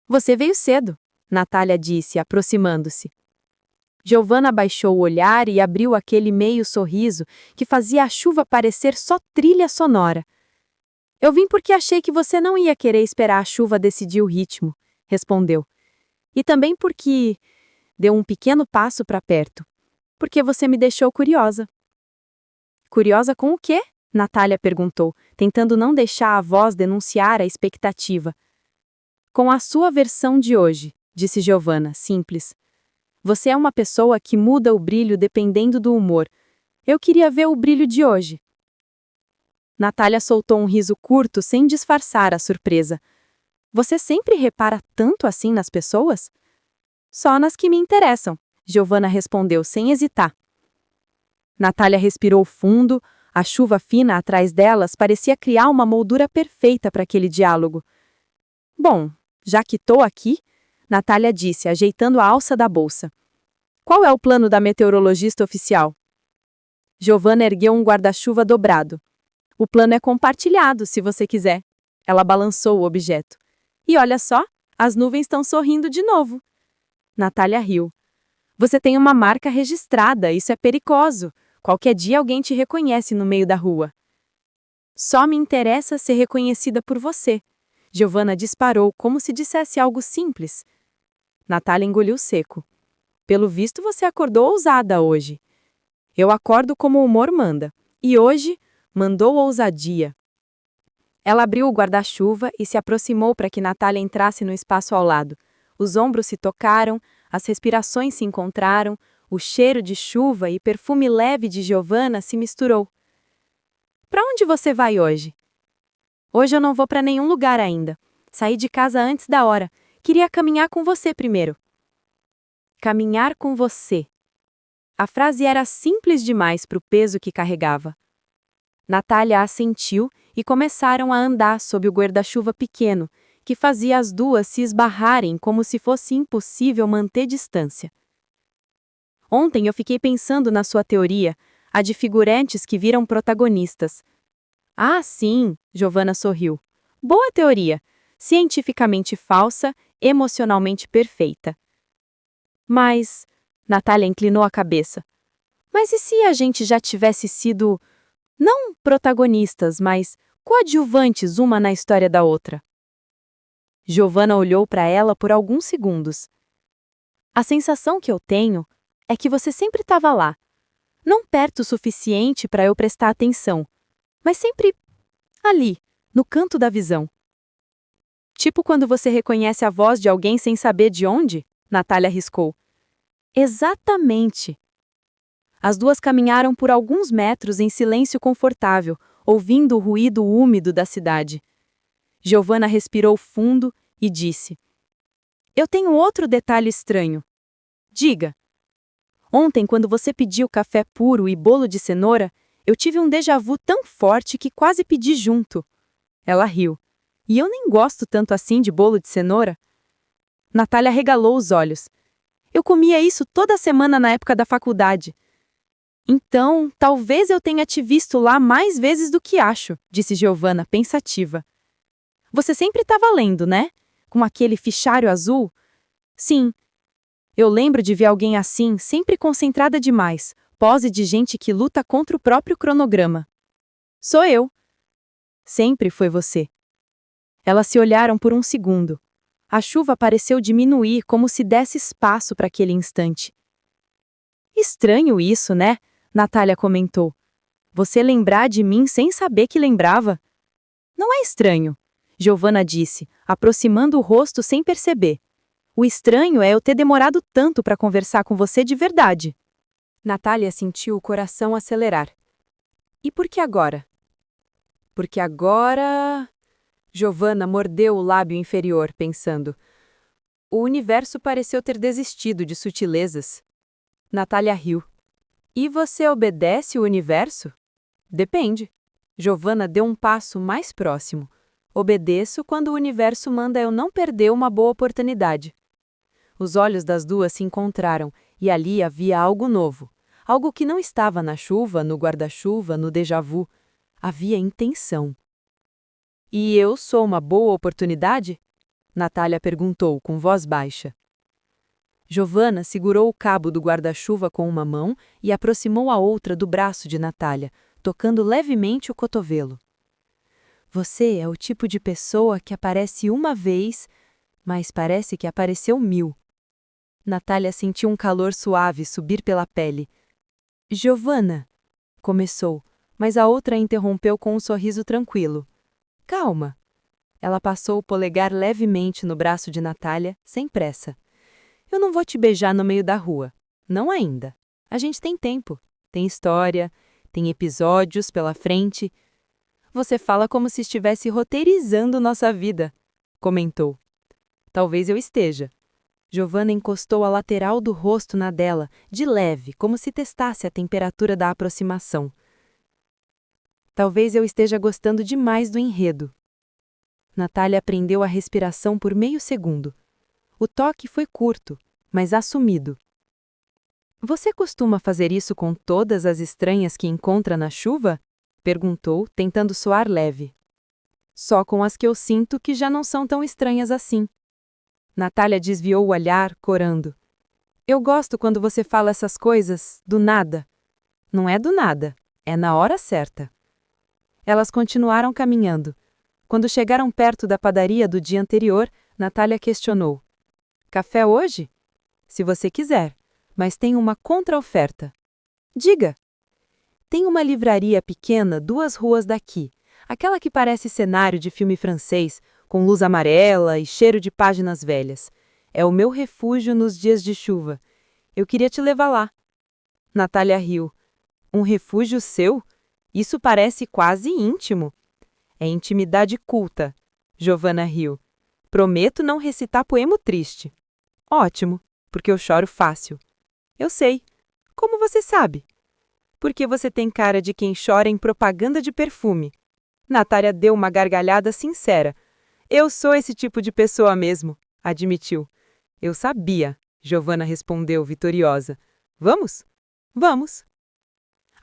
Você veio cedo, Natália disse, aproximando-se. Giovanna baixou o olhar e abriu aquele meio sorriso que fazia a chuva parecer só trilha sonora. Eu vim porque achei que você não ia querer esperar a chuva decidir o ritmo, respondeu. E também porque deu um pequeno passo para perto. Porque você me deixou curiosa. Curiosa com o quê? Natália perguntou, tentando não deixar a voz denunciar a expectativa. Com a sua versão de hoje, disse Giovanna, simples. Você é uma pessoa que muda o brilho dependendo do humor. Eu queria ver o brilho de hoje. Natália soltou um riso curto sem disfarçar a surpresa. Você sempre repara tanto assim nas pessoas? Só nas que me interessam, Giovanna respondeu sem hesitar. Natália respirou fundo, a chuva fina atrás delas parecia criar uma moldura perfeita para aquele diálogo. Bom, já que estou aqui, Natália disse, ajeitando a alça da bolsa. Qual é o plano da meteorologista oficial? Giovanna ergueu um guarda-chuva dobrado. O plano é compartilhado, se você quiser. Ela balançou o objeto. E olha só, as nuvens estão sorrindo de novo. Natália riu. Você tem uma marca registrada, isso é perigoso. Qualquer dia alguém te reconhece no meio da rua. Só me interessa ser reconhecida por você. Giovanna disparou como se dissesse algo simples. Natália engoliu seco. Pelo visto você acordou ousada hoje. Eu acordo como o humor manda. E hoje mandou ousadia. Ela abriu o guarda-chuva e se aproximou para que Natália entrasse no espaço ao lado. Os ombros se tocaram, as respirações se encontraram, o cheiro de chuva e perfume leve de Giovanna se misturou. Para onde você vai hoje? Hoje eu não vou para nenhum lugar ainda. Saí de casa antes da hora. Queria caminhar com você primeiro. Caminhar com você. A frase era simples demais para o peso que carregava. Natália assentiu e começaram a andar sob o guarda-chuva pequeno, que fazia as duas se esbarrarem como se fosse impossível manter distância. Ontem eu fiquei pensando na sua teoria, a de figurantes que viram protagonistas. Ah, sim, Giovanna sorriu. Boa teoria, cientificamente falsa, emocionalmente perfeita. Mas, Natália inclinou a cabeça. Mas e se a gente já tivesse sido, não protagonistas, mas coadjuvantes uma na história da outra? Giovanna olhou para ela por alguns segundos. A sensação que eu tenho é que você sempre estava lá. Não perto o suficiente para eu prestar atenção, mas sempre ali, no canto da visão. Tipo quando você reconhece a voz de alguém sem saber de onde? Natália riscou. Exatamente. As duas caminharam por alguns metros em silêncio confortável, ouvindo o ruído úmido da cidade. Giovanna respirou fundo e disse: Eu tenho outro detalhe estranho. Diga. Ontem, quando você pediu café puro e bolo de cenoura, eu tive um déjà-vu tão forte que quase pedi junto. Ela riu. E eu nem gosto tanto assim de bolo de cenoura. Natália regalou os olhos. Eu comia isso toda semana na época da faculdade. Então, talvez eu tenha te visto lá mais vezes do que acho, disse Giovanna, pensativa. Você sempre estava lendo, né? Com aquele fichário azul? Sim. Eu lembro de ver alguém assim, sempre concentrada demais, pose de gente que luta contra o próprio cronograma. Sou eu. Sempre foi você. Elas se olharam por um segundo. A chuva pareceu diminuir como se desse espaço para aquele instante. Estranho isso, né? Natália comentou. Você lembrar de mim sem saber que lembrava? Não é estranho, Giovanna disse, aproximando o rosto sem perceber. O estranho é eu ter demorado tanto para conversar com você de verdade. Natália sentiu o coração acelerar. E por que agora? Porque agora... Giovanna mordeu o lábio inferior, pensando. O universo pareceu ter desistido de sutilezas. Natália riu. E você obedece o universo? Depende. Giovanna deu um passo mais próximo. Obedeço quando o universo manda eu não perder uma boa oportunidade. Os olhos das duas se encontraram, e ali havia algo novo. Algo que não estava na chuva, no guarda-chuva, no déjà vu. Havia intenção. E eu sou uma boa oportunidade? Natália perguntou com voz baixa. Giovanna segurou o cabo do guarda-chuva com uma mão e aproximou a outra do braço de Natália, tocando levemente o cotovelo. Você é o tipo de pessoa que aparece uma vez, mas parece que apareceu 1000. Natália sentiu um calor suave subir pela pele. Giovanna, começou, mas a outra a interrompeu com um sorriso tranquilo. Calma. Ela passou o polegar levemente no braço de Natália, sem pressa. Eu não vou te beijar no meio da rua. Não ainda. A gente tem tempo. Tem história, tem episódios pela frente. Você fala como se estivesse roteirizando nossa vida, comentou. Talvez eu esteja. Giovanna encostou a lateral do rosto na dela, de leve, como se testasse a temperatura da aproximação. Talvez eu esteja gostando demais do enredo. Natália prendeu a respiração por meio segundo. O toque foi curto, mas assumido. Você costuma fazer isso com todas as estranhas que encontra na chuva? Perguntou, tentando soar leve. Só com as que eu sinto que já não são tão estranhas assim. Natália desviou o olhar, corando. Eu gosto quando você fala essas coisas do nada. Não é do nada, é na hora certa. Elas continuaram caminhando. Quando chegaram perto da padaria do dia anterior, Natália questionou. Café hoje? Se você quiser, mas tem uma contra-oferta. Diga. Tem uma livraria pequena 2 ruas daqui, aquela que parece cenário de filme francês, com luz amarela e cheiro de páginas velhas. É o meu refúgio nos dias de chuva. Eu queria te levar lá. Natália riu. Um refúgio seu? Isso parece quase íntimo. É intimidade culta. Giovanna riu. Prometo não recitar poema triste. Ótimo, porque eu choro fácil. Eu sei. Como você sabe? Porque você tem cara de quem chora em propaganda de perfume. Natália deu uma gargalhada sincera. Eu sou esse tipo de pessoa mesmo, admitiu. Eu sabia, Giovanna respondeu vitoriosa. Vamos? Vamos.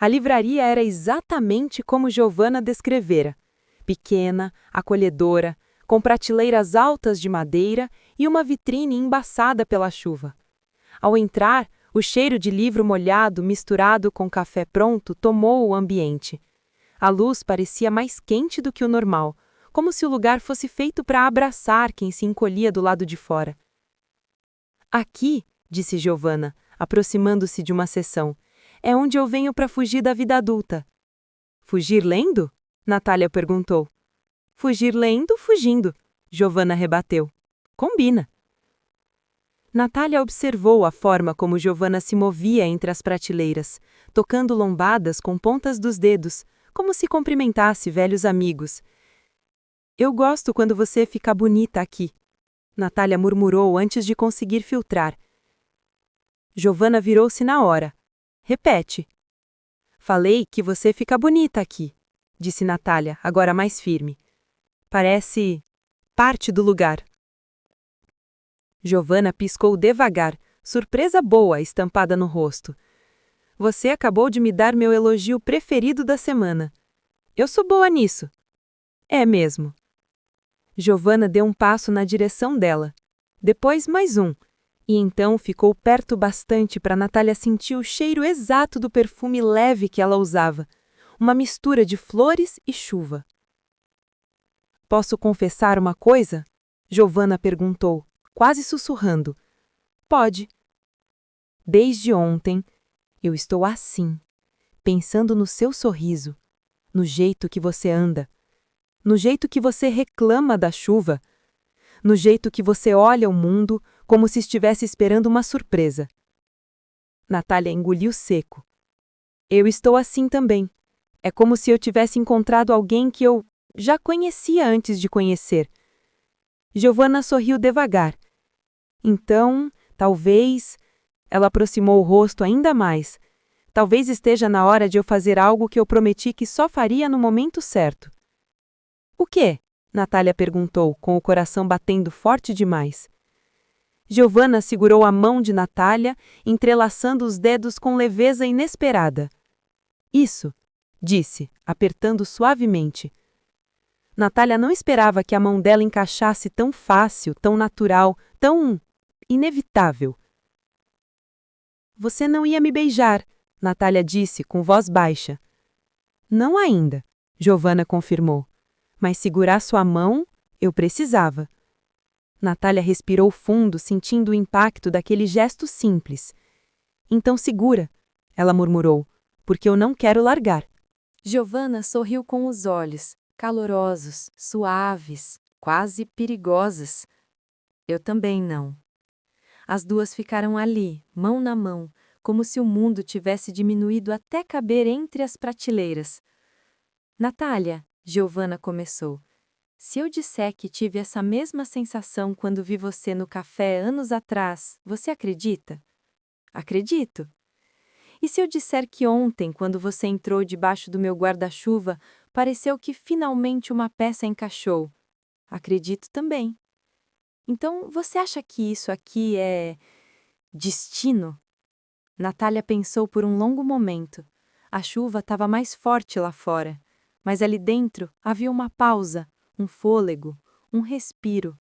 A livraria era exatamente como Giovanna descrevera. Pequena, acolhedora, com prateleiras altas de madeira e uma vitrine embaçada pela chuva. Ao entrar, o cheiro de livro molhado misturado com café pronto tomou o ambiente. A luz parecia mais quente do que o normal, como se o lugar fosse feito para abraçar quem se encolhia do lado de fora. Aqui, disse Giovanna, aproximando-se de uma seção, é onde eu venho para fugir da vida adulta. Fugir lendo? Natália perguntou. Fugir lendo, fugindo, Giovanna rebateu. Combina. Natália observou a forma como Giovanna se movia entre as prateleiras, tocando lombadas com pontas dos dedos, como se cumprimentasse velhos amigos. Eu gosto quando você fica bonita aqui, Natália murmurou antes de conseguir filtrar. Giovanna virou-se na hora. Repete. Falei que você fica bonita aqui, disse Natália, agora mais firme. Parece parte do lugar. Giovanna piscou devagar, surpresa boa estampada no rosto. Você acabou de me dar meu elogio preferido da semana. Eu sou boa nisso. É mesmo. Giovanna deu um passo na direção dela. Depois mais um. E então ficou perto bastante para Natália sentir o cheiro exato do perfume leve que ela usava. Uma mistura de flores e chuva. Posso confessar uma coisa? Giovanna perguntou, quase sussurrando. Pode. Desde ontem, eu estou assim, pensando no seu sorriso, no jeito que você anda, no jeito que você reclama da chuva, no jeito que você olha o mundo como se estivesse esperando uma surpresa. Natália engoliu seco. Eu estou assim também. É como se eu tivesse encontrado alguém que eu já conhecia antes de conhecer. Giovanna sorriu devagar. Então, talvez... Ela aproximou o rosto ainda mais. Talvez esteja na hora de eu fazer algo que eu prometi que só faria no momento certo. O quê? Natália perguntou, com o coração batendo forte demais. Giovanna segurou a mão de Natália, entrelaçando os dedos com leveza inesperada. Isso, disse, apertando suavemente. Natália não esperava que a mão dela encaixasse tão fácil, tão natural, tão inevitável. Você não ia me beijar, Natália disse com voz baixa. Não ainda, Giovanna confirmou. Mas segurar sua mão, eu precisava. Natália respirou fundo, sentindo o impacto daquele gesto simples. Então segura, ela murmurou, porque eu não quero largar. Giovanna sorriu com os olhos, calorosos, suaves, quase perigosos. Eu também não. As duas ficaram ali, mão na mão, como se o mundo tivesse diminuído até caber entre as prateleiras. Natália, Giovanna começou. Se eu disser que tive essa mesma sensação quando vi você no café anos atrás, você acredita? Acredito. E se eu disser que ontem, quando você entrou debaixo do meu guarda-chuva, pareceu que finalmente uma peça encaixou? Acredito também. Então, você acha que isso aqui é destino? Natália pensou por um longo momento. A chuva estava mais forte lá fora, mas ali dentro havia uma pausa, um fôlego, um respiro.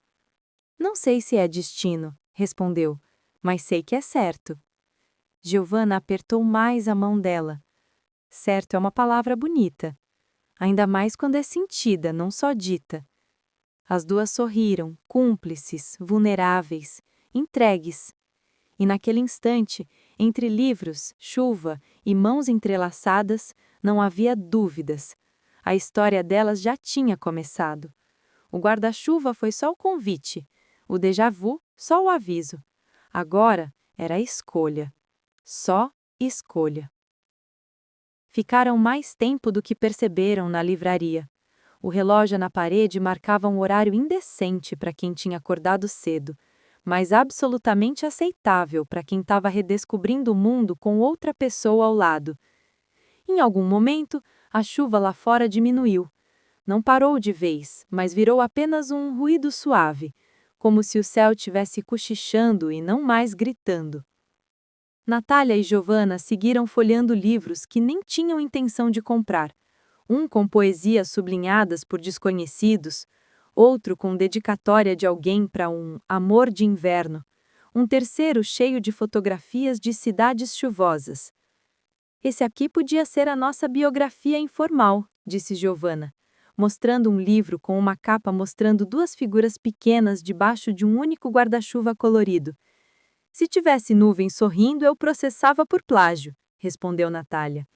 Não sei se é destino, respondeu, mas sei que é certo. Giovanna apertou mais a mão dela. Certo é uma palavra bonita, ainda mais quando é sentida, não só dita. As duas sorriram, cúmplices, vulneráveis, entregues. E naquele instante, entre livros, chuva e mãos entrelaçadas, não havia dúvidas. A história delas já tinha começado. O guarda-chuva foi só o convite, o déjà vu só o aviso. Agora era a escolha. Só escolha. Ficaram mais tempo do que perceberam na livraria. O relógio na parede marcava um horário indecente para quem tinha acordado cedo, mas absolutamente aceitável para quem estava redescobrindo o mundo com outra pessoa ao lado. Em algum momento, a chuva lá fora diminuiu. Não parou de vez, mas virou apenas um ruído suave, como se o céu tivesse cochichando e não mais gritando. Natália e Giovanna seguiram folheando livros que nem tinham intenção de comprar. Um com poesias sublinhadas por desconhecidos, outro com dedicatória de alguém para um amor de inverno, um terceiro cheio de fotografias de cidades chuvosas. Esse aqui podia ser a nossa biografia informal, disse Giovanna, mostrando um livro com uma capa mostrando duas figuras pequenas debaixo de um único guarda-chuva colorido. Se tivesse nuvem sorrindo, eu processava por plágio, respondeu Natália.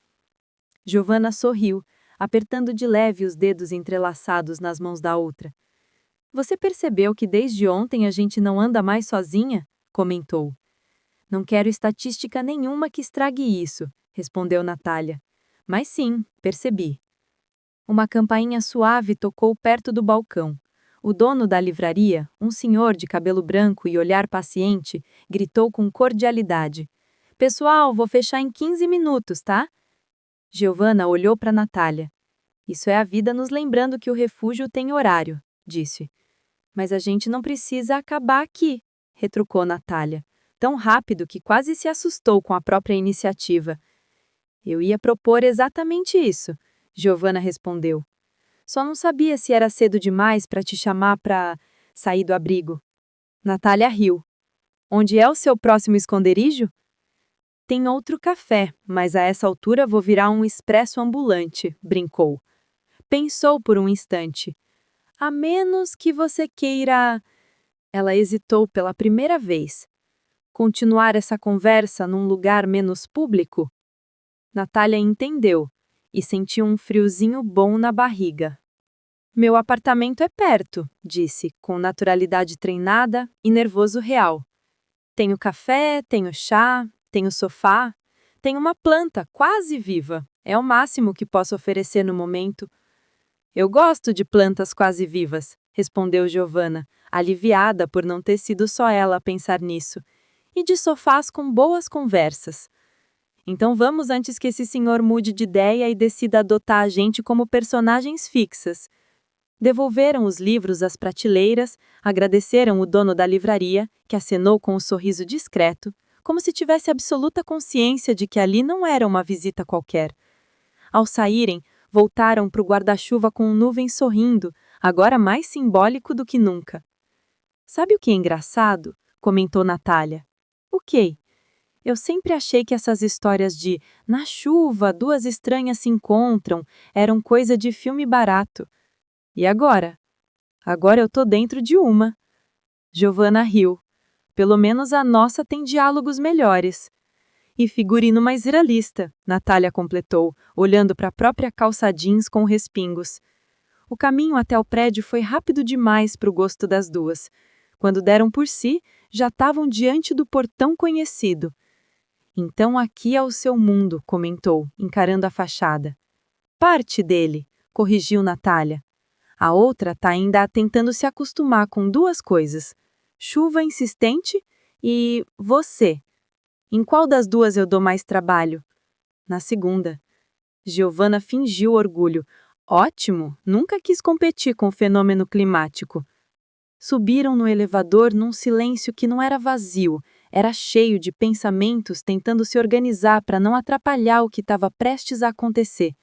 Giovanna sorriu, apertando de leve os dedos entrelaçados nas mãos da outra. Você percebeu que desde ontem a gente não anda mais sozinha? Comentou. Não quero estatística nenhuma que estrague isso, respondeu Natália. Mas sim, percebi. Uma campainha suave tocou perto do balcão. O dono da livraria, um senhor de cabelo branco e olhar paciente, gritou com cordialidade. Pessoal, vou fechar em 15 minutos, tá? Giovanna olhou para Natália. Isso é a vida nos lembrando que o refúgio tem horário, disse. Mas a gente não precisa acabar aqui, retrucou Natália, tão rápido que quase se assustou com a própria iniciativa. Eu ia propor exatamente isso, Giovanna respondeu. Só não sabia se era cedo demais para te chamar para sair do abrigo. Natália riu. Onde é o seu próximo esconderijo? Tem outro café, mas a essa altura vou virar um expresso ambulante, brincou. Pensou por um instante. A menos que você queira... Ela hesitou pela primeira vez. Continuar essa conversa num lugar menos público? Natália entendeu e sentiu um friozinho bom na barriga. Meu apartamento é perto, disse, com naturalidade treinada e nervoso real. Tenho café, tenho chá, tenho sofá, tenho uma planta quase viva. É o máximo que posso oferecer no momento. Eu gosto de plantas quase vivas, respondeu Giovanna, aliviada por não ter sido só ela a pensar nisso, e de sofás com boas conversas. Então vamos antes que esse senhor mude de ideia e decida adotar a gente como personagens fixas. Devolveram os livros às prateleiras, agradeceram o dono da livraria, que acenou com um sorriso discreto, como se tivesse absoluta consciência de que ali não era uma visita qualquer. Ao saírem, voltaram para o guarda-chuva com nuvem sorrindo, agora mais simbólico do que nunca. Sabe o que é engraçado? Comentou Natália. O quê? Eu sempre achei que essas histórias de na chuva, duas estranhas se encontram eram coisa de filme barato. E agora? Agora eu tô dentro de uma. Giovanna riu. Pelo menos a nossa tem diálogos melhores. E figurino mais realista, Natália completou, olhando para a própria calça jeans com respingos. O caminho até o prédio foi rápido demais para o gosto das duas. Quando deram por si, já estavam diante do portão conhecido. Então aqui é o seu mundo, comentou, encarando a fachada. Parte dele, corrigiu Natália. A outra está ainda tentando se acostumar com duas coisas. Chuva insistente e você. Em qual das duas eu dou mais trabalho? Na segunda. Giovanna fingiu orgulho. Ótimo, nunca quis competir com o fenômeno climático. Subiram no elevador num silêncio que não era vazio, era cheio de pensamentos tentando se organizar para não atrapalhar o que estava prestes a acontecer.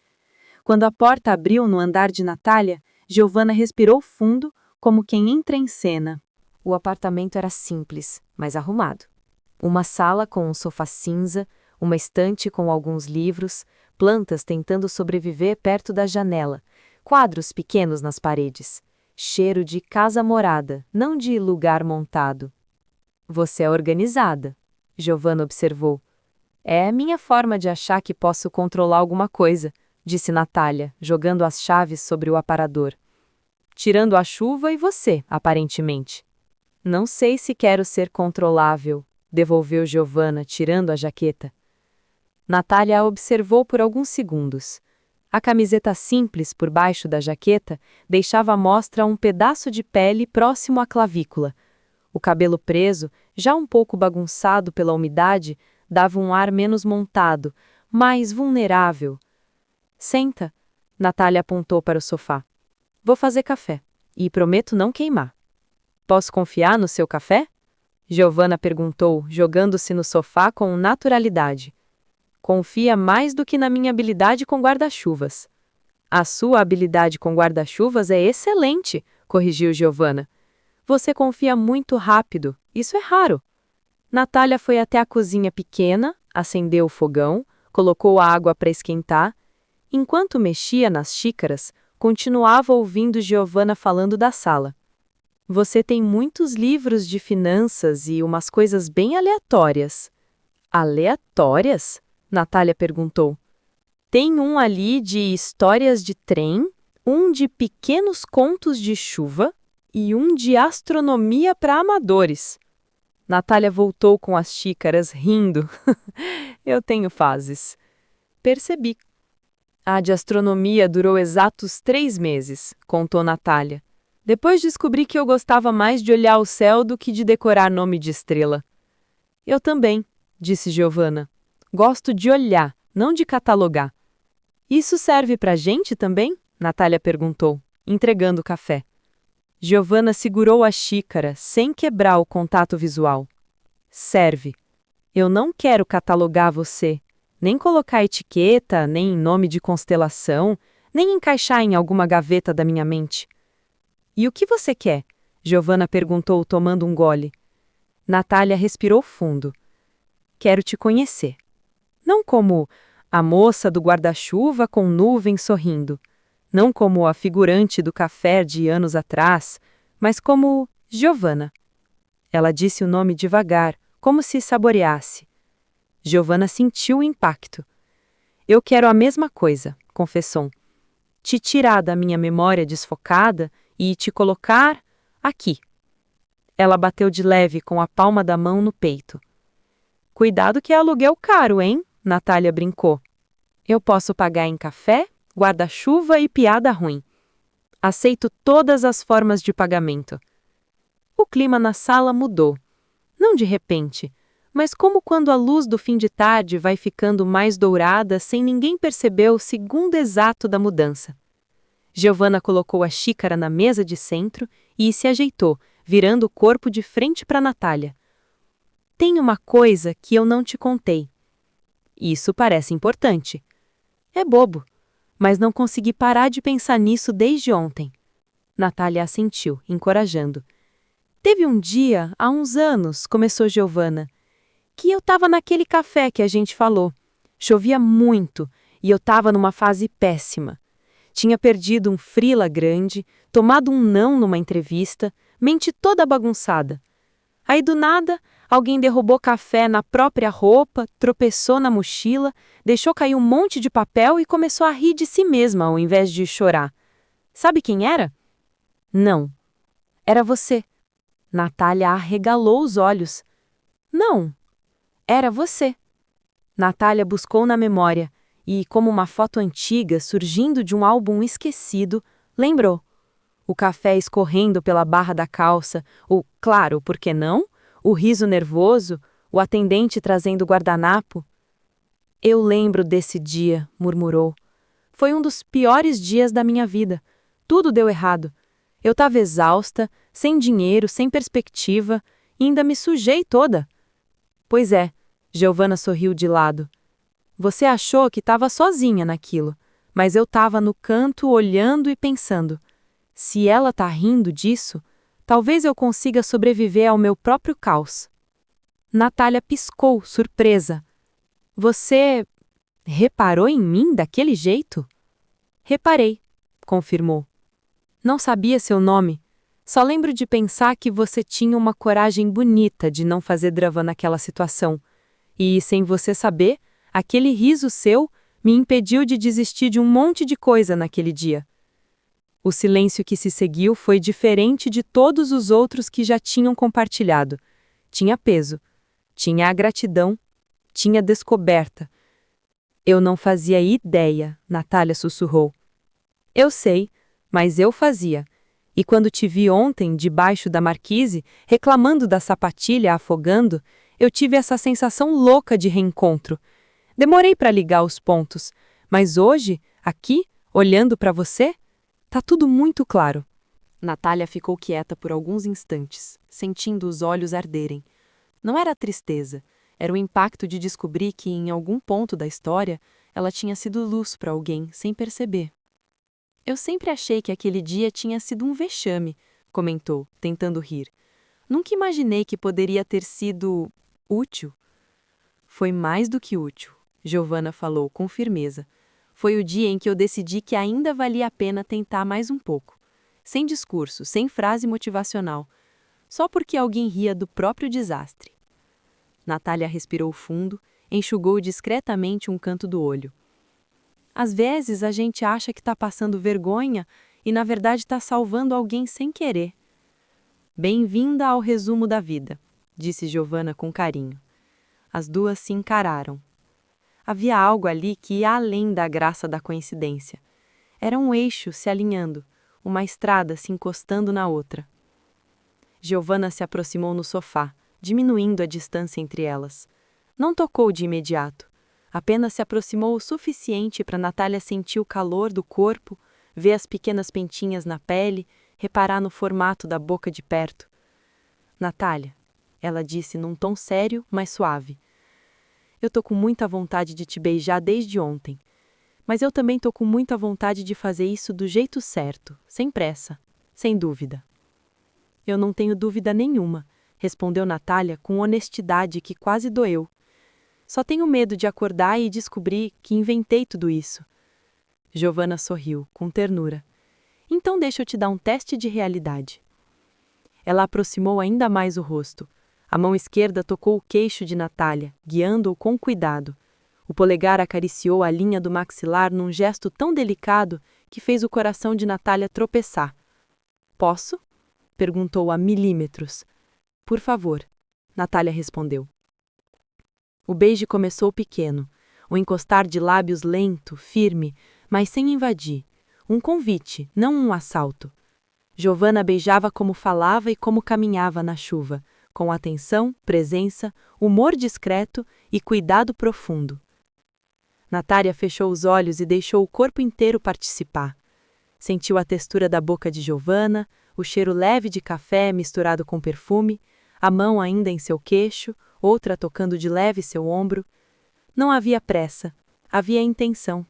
Quando a porta abriu no andar de Natália, Giovanna respirou fundo, como quem entra em cena. O apartamento era simples, mas arrumado. Uma sala com um sofá cinza, uma estante com alguns livros, plantas tentando sobreviver perto da janela, quadros pequenos nas paredes. Cheiro de casa morada, não de lugar montado. Você é organizada, Giovanna observou. É a minha forma de achar que posso controlar alguma coisa, disse Natália, jogando as chaves sobre o aparador. Tirando a chuva e você, aparentemente. Não sei se quero ser controlável, devolveu Giovanna, tirando a jaqueta. Natália a observou por alguns segundos. A camiseta simples por baixo da jaqueta deixava à mostra um pedaço de pele próximo à clavícula. O cabelo preso, já um pouco bagunçado pela umidade, dava um ar menos montado, mais vulnerável. Senta, Natália apontou para o sofá. Vou fazer café, e prometo não queimar. Posso confiar no seu café? Giovanna perguntou, jogando-se no sofá com naturalidade. Confia mais do que na minha habilidade com guarda-chuvas. A sua habilidade com guarda-chuvas é excelente, corrigiu Giovanna. Você confia muito rápido, isso é raro. Natália foi até a cozinha pequena, acendeu o fogão, colocou a água para esquentar. Enquanto mexia nas xícaras, continuava ouvindo Giovanna falando da sala. Você tem muitos livros de finanças e umas coisas bem aleatórias. Aleatórias? Natália perguntou. Tem um ali de histórias de trem, um de pequenos contos de chuva e um de astronomia para amadores. Natália voltou com as xícaras, rindo. Eu tenho fases. Percebi. A de astronomia durou exatos 3 meses, contou Natália. Depois descobri que eu gostava mais de olhar o céu do que de decorar nome de estrela. Eu também, disse Giovanna. Gosto de olhar, não de catalogar. Isso serve pra gente também? Natália perguntou, entregando o café. Giovanna segurou a xícara, sem quebrar o contato visual. Serve. Eu não quero catalogar você, nem colocar etiqueta, nem nome de constelação, nem encaixar em alguma gaveta da minha mente. E o que você quer? Giovanna perguntou, tomando um gole. Natália respirou fundo. Quero te conhecer. Não como a moça do guarda-chuva com nuvem sorrindo. Não como a figurante do café de anos atrás, mas como Giovanna. Ela disse o nome devagar, como se saboreasse. Giovanna sentiu o impacto. Eu quero a mesma coisa, confessou. Te tirar da minha memória desfocada e te colocar aqui. Ela bateu de leve com a palma da mão no peito. Cuidado que é aluguel caro, hein? Natália brincou. Eu posso pagar em café, guarda-chuva e piada ruim. Aceito todas as formas de pagamento. O clima na sala mudou. Não de repente, mas como quando a luz do fim de tarde vai ficando mais dourada sem ninguém perceber o segundo exato da mudança. Giovanna colocou a xícara na mesa de centro e se ajeitou, virando o corpo de frente para Natália. Tem uma coisa que eu não te contei. Isso parece importante. É bobo, mas não consegui parar de pensar nisso desde ontem. Natália assentiu, encorajando. Teve um dia, há uns anos, começou Giovanna, que eu estava naquele café que a gente falou. Chovia muito e eu estava numa fase péssima. Tinha perdido um frila grande, tomado um não numa entrevista, mente toda bagunçada. Aí do nada, alguém derrubou café na própria roupa, tropeçou na mochila, deixou cair um monte de papel e começou a rir de si mesma ao invés de chorar. Sabe quem era? Não. Era você. Natália arregalou os olhos. Não. Era você. Natália buscou na memória e, como uma foto antiga surgindo de um álbum esquecido, lembrou. O café escorrendo pela barra da calça, claro, por que não? O riso nervoso, o atendente trazendo o guardanapo. Eu lembro desse dia, murmurou. Foi um dos piores dias da minha vida. Tudo deu errado. Eu estava exausta, sem dinheiro, sem perspectiva, e ainda me sujei toda. Pois é, Giovanna sorriu de lado. Você achou que estava sozinha naquilo, mas eu estava no canto olhando e pensando. Se ela está rindo disso, talvez eu consiga sobreviver ao meu próprio caos. Natália piscou, surpresa. Você reparou em mim daquele jeito? Reparei, confirmou. Não sabia seu nome. Só lembro de pensar que você tinha uma coragem bonita de não fazer drama naquela situação. E, sem você saber, aquele riso seu me impediu de desistir de um monte de coisa naquele dia. O silêncio que se seguiu foi diferente de todos os outros que já tinham compartilhado. Tinha peso, tinha a gratidão, tinha descoberta. Eu não fazia ideia, Natália sussurrou. Eu sei, mas eu fazia. E quando te vi ontem, debaixo da marquise, reclamando da sapatilha afogando, eu tive essa sensação louca de reencontro. Demorei para ligar os pontos, mas hoje, aqui, olhando para você, tá tudo muito claro. Natália ficou quieta por alguns instantes, sentindo os olhos arderem. Não era tristeza, era o impacto de descobrir que, em algum ponto da história, ela tinha sido luz para alguém, sem perceber. Eu sempre achei que aquele dia tinha sido um vexame, comentou, tentando rir. Nunca imaginei que poderia ter sido útil. Foi mais do que útil, Giovanna falou com firmeza. Foi o dia em que eu decidi que ainda valia a pena tentar mais um pouco. Sem discurso, sem frase motivacional. Só porque alguém ria do próprio desastre. Natália respirou fundo, enxugou discretamente um canto do olho. Às vezes a gente acha que está passando vergonha e na verdade está salvando alguém sem querer. Bem-vinda ao resumo da vida, disse Giovanna com carinho. As duas se encararam. Havia algo ali que ia além da graça da coincidência. Era um eixo se alinhando, uma estrada se encostando na outra. Giovanna se aproximou no sofá, diminuindo a distância entre elas. Não tocou de imediato. Apenas se aproximou o suficiente para Natália sentir o calor do corpo, ver as pequenas pentinhas na pele, reparar no formato da boca de perto. Natália, ela disse num tom sério, mas suave. Eu tô com muita vontade de te beijar desde ontem. Mas eu também tô com muita vontade de fazer isso do jeito certo, sem pressa, sem dúvida. Eu não tenho dúvida nenhuma, respondeu Natália com honestidade que quase doeu. Só tenho medo de acordar e descobrir que inventei tudo isso. Giovanna sorriu, com ternura. Então deixa eu te dar um teste de realidade. Ela aproximou ainda mais o rosto. A mão esquerda tocou o queixo de Natália, guiando-o com cuidado. O polegar acariciou a linha do maxilar num gesto tão delicado que fez o coração de Natália tropeçar. Posso? Perguntou a milímetros. Por favor, Natália respondeu. O beijo começou pequeno, um encostar de lábios lento, firme, mas sem invadir. Um convite, não um assalto. Giovanna beijava como falava e como caminhava na chuva, com atenção, presença, humor discreto e cuidado profundo. Natália fechou os olhos e deixou o corpo inteiro participar. Sentiu a textura da boca de Giovanna, o cheiro leve de café misturado com perfume, a mão ainda em seu queixo, outra tocando de leve seu ombro. Não havia pressa, havia intenção.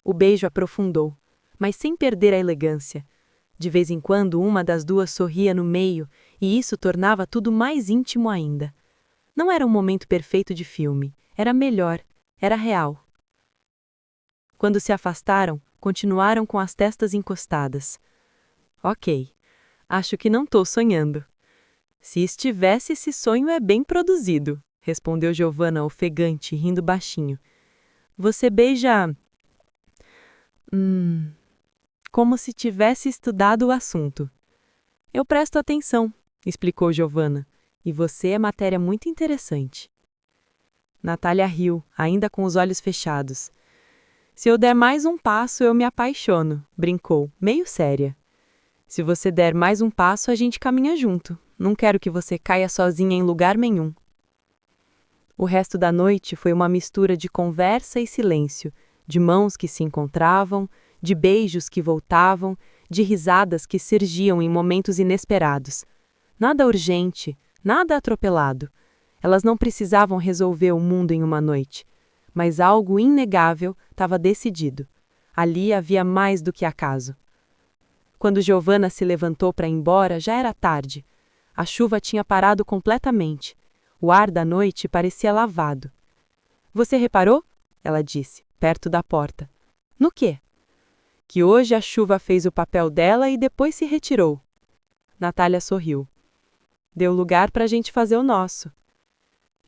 O beijo aprofundou, mas sem perder a elegância. De vez em quando, uma das duas sorria no meio, e isso tornava tudo mais íntimo ainda. Não era um momento perfeito de filme, era melhor, era real. Quando se afastaram, continuaram com as testas encostadas. Ok, acho que não tô sonhando. Se estivesse, esse sonho é bem produzido, respondeu Giovanna ofegante, rindo baixinho. Você beija... como se tivesse estudado o assunto. Eu presto atenção, explicou Giovanna, e você é matéria muito interessante. Natália riu, ainda com os olhos fechados. Se eu der mais um passo, eu me apaixono, brincou, meio séria. Se você der mais um passo, a gente caminha junto. Não quero que você caia sozinha em lugar nenhum. O resto da noite foi uma mistura de conversa e silêncio, de mãos que se encontravam, de beijos que voltavam, de risadas que surgiam em momentos inesperados. Nada urgente, nada atropelado. Elas não precisavam resolver o mundo em uma noite. Mas algo inegável estava decidido. Ali havia mais do que acaso. Quando Giovanna se levantou para ir embora, já era tarde. A chuva tinha parado completamente. O ar da noite parecia lavado. Você reparou? Ela disse, perto da porta. No quê? Que hoje a chuva fez o papel dela e depois se retirou. Natália sorriu. Deu lugar para a gente fazer o nosso.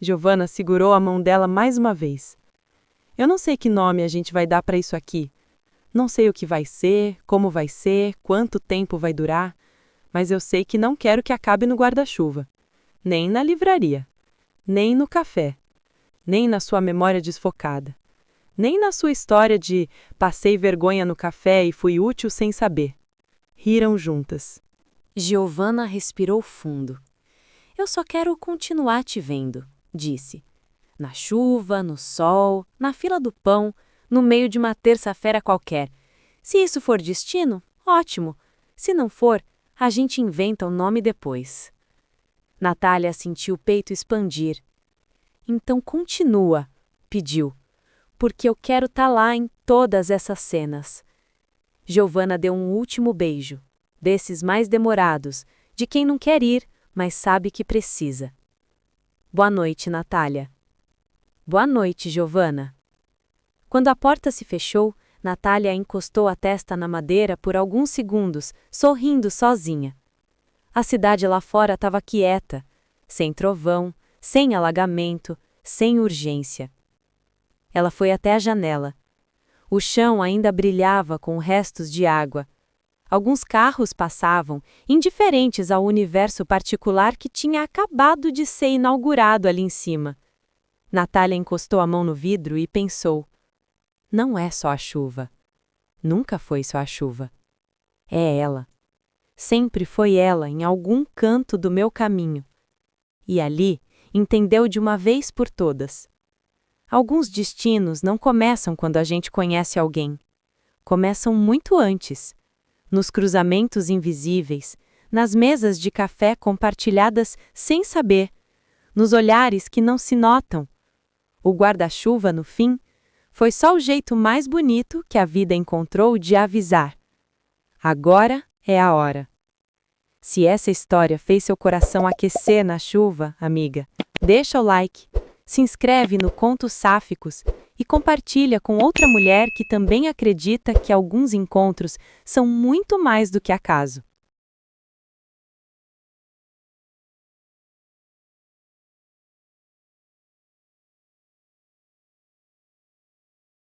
Giovanna segurou a mão dela mais uma vez. Eu não sei que nome a gente vai dar para isso aqui. Não sei o que vai ser, como vai ser, quanto tempo vai durar, mas eu sei que não quero que acabe no guarda-chuva. Nem na livraria. Nem no café. Nem na sua memória desfocada. Nem na sua história de passei vergonha no café e fui útil sem saber. Riram juntas. Giovanna respirou fundo. Eu só quero continuar te vendo, disse. Na chuva, no sol, na fila do pão, no meio de uma terça-feira qualquer. Se isso for destino, ótimo. Se não for, a gente inventa o nome depois. Natália sentiu o peito expandir. Então continua, pediu, porque eu quero estar lá em todas essas cenas. Giovanna deu um último beijo, desses mais demorados, de quem não quer ir, mas sabe que precisa. Boa noite, Natália. Boa noite, Giovanna. Quando a porta se fechou, Natália encostou a testa na madeira por alguns segundos, sorrindo sozinha. A cidade lá fora estava quieta, sem trovão, sem alagamento, sem urgência. Ela foi até a janela. O chão ainda brilhava com restos de água. Alguns carros passavam, indiferentes ao universo particular que tinha acabado de ser inaugurado ali em cima. Natália encostou a mão no vidro e pensou: não é só a chuva. Nunca foi só a chuva. É ela. Sempre foi ela em algum canto do meu caminho. E ali entendeu de uma vez por todas. Alguns destinos não começam quando a gente conhece alguém. Começam muito antes. Nos cruzamentos invisíveis, nas mesas de café compartilhadas sem saber, nos olhares que não se notam. O guarda-chuva, no fim, foi só o jeito mais bonito que a vida encontrou de avisar. Agora é a hora. Se essa história fez seu coração aquecer na chuva, amiga, deixa o like, se inscreve no Contos Sáficos e compartilha com outra mulher que também acredita que alguns encontros são muito mais do que acaso.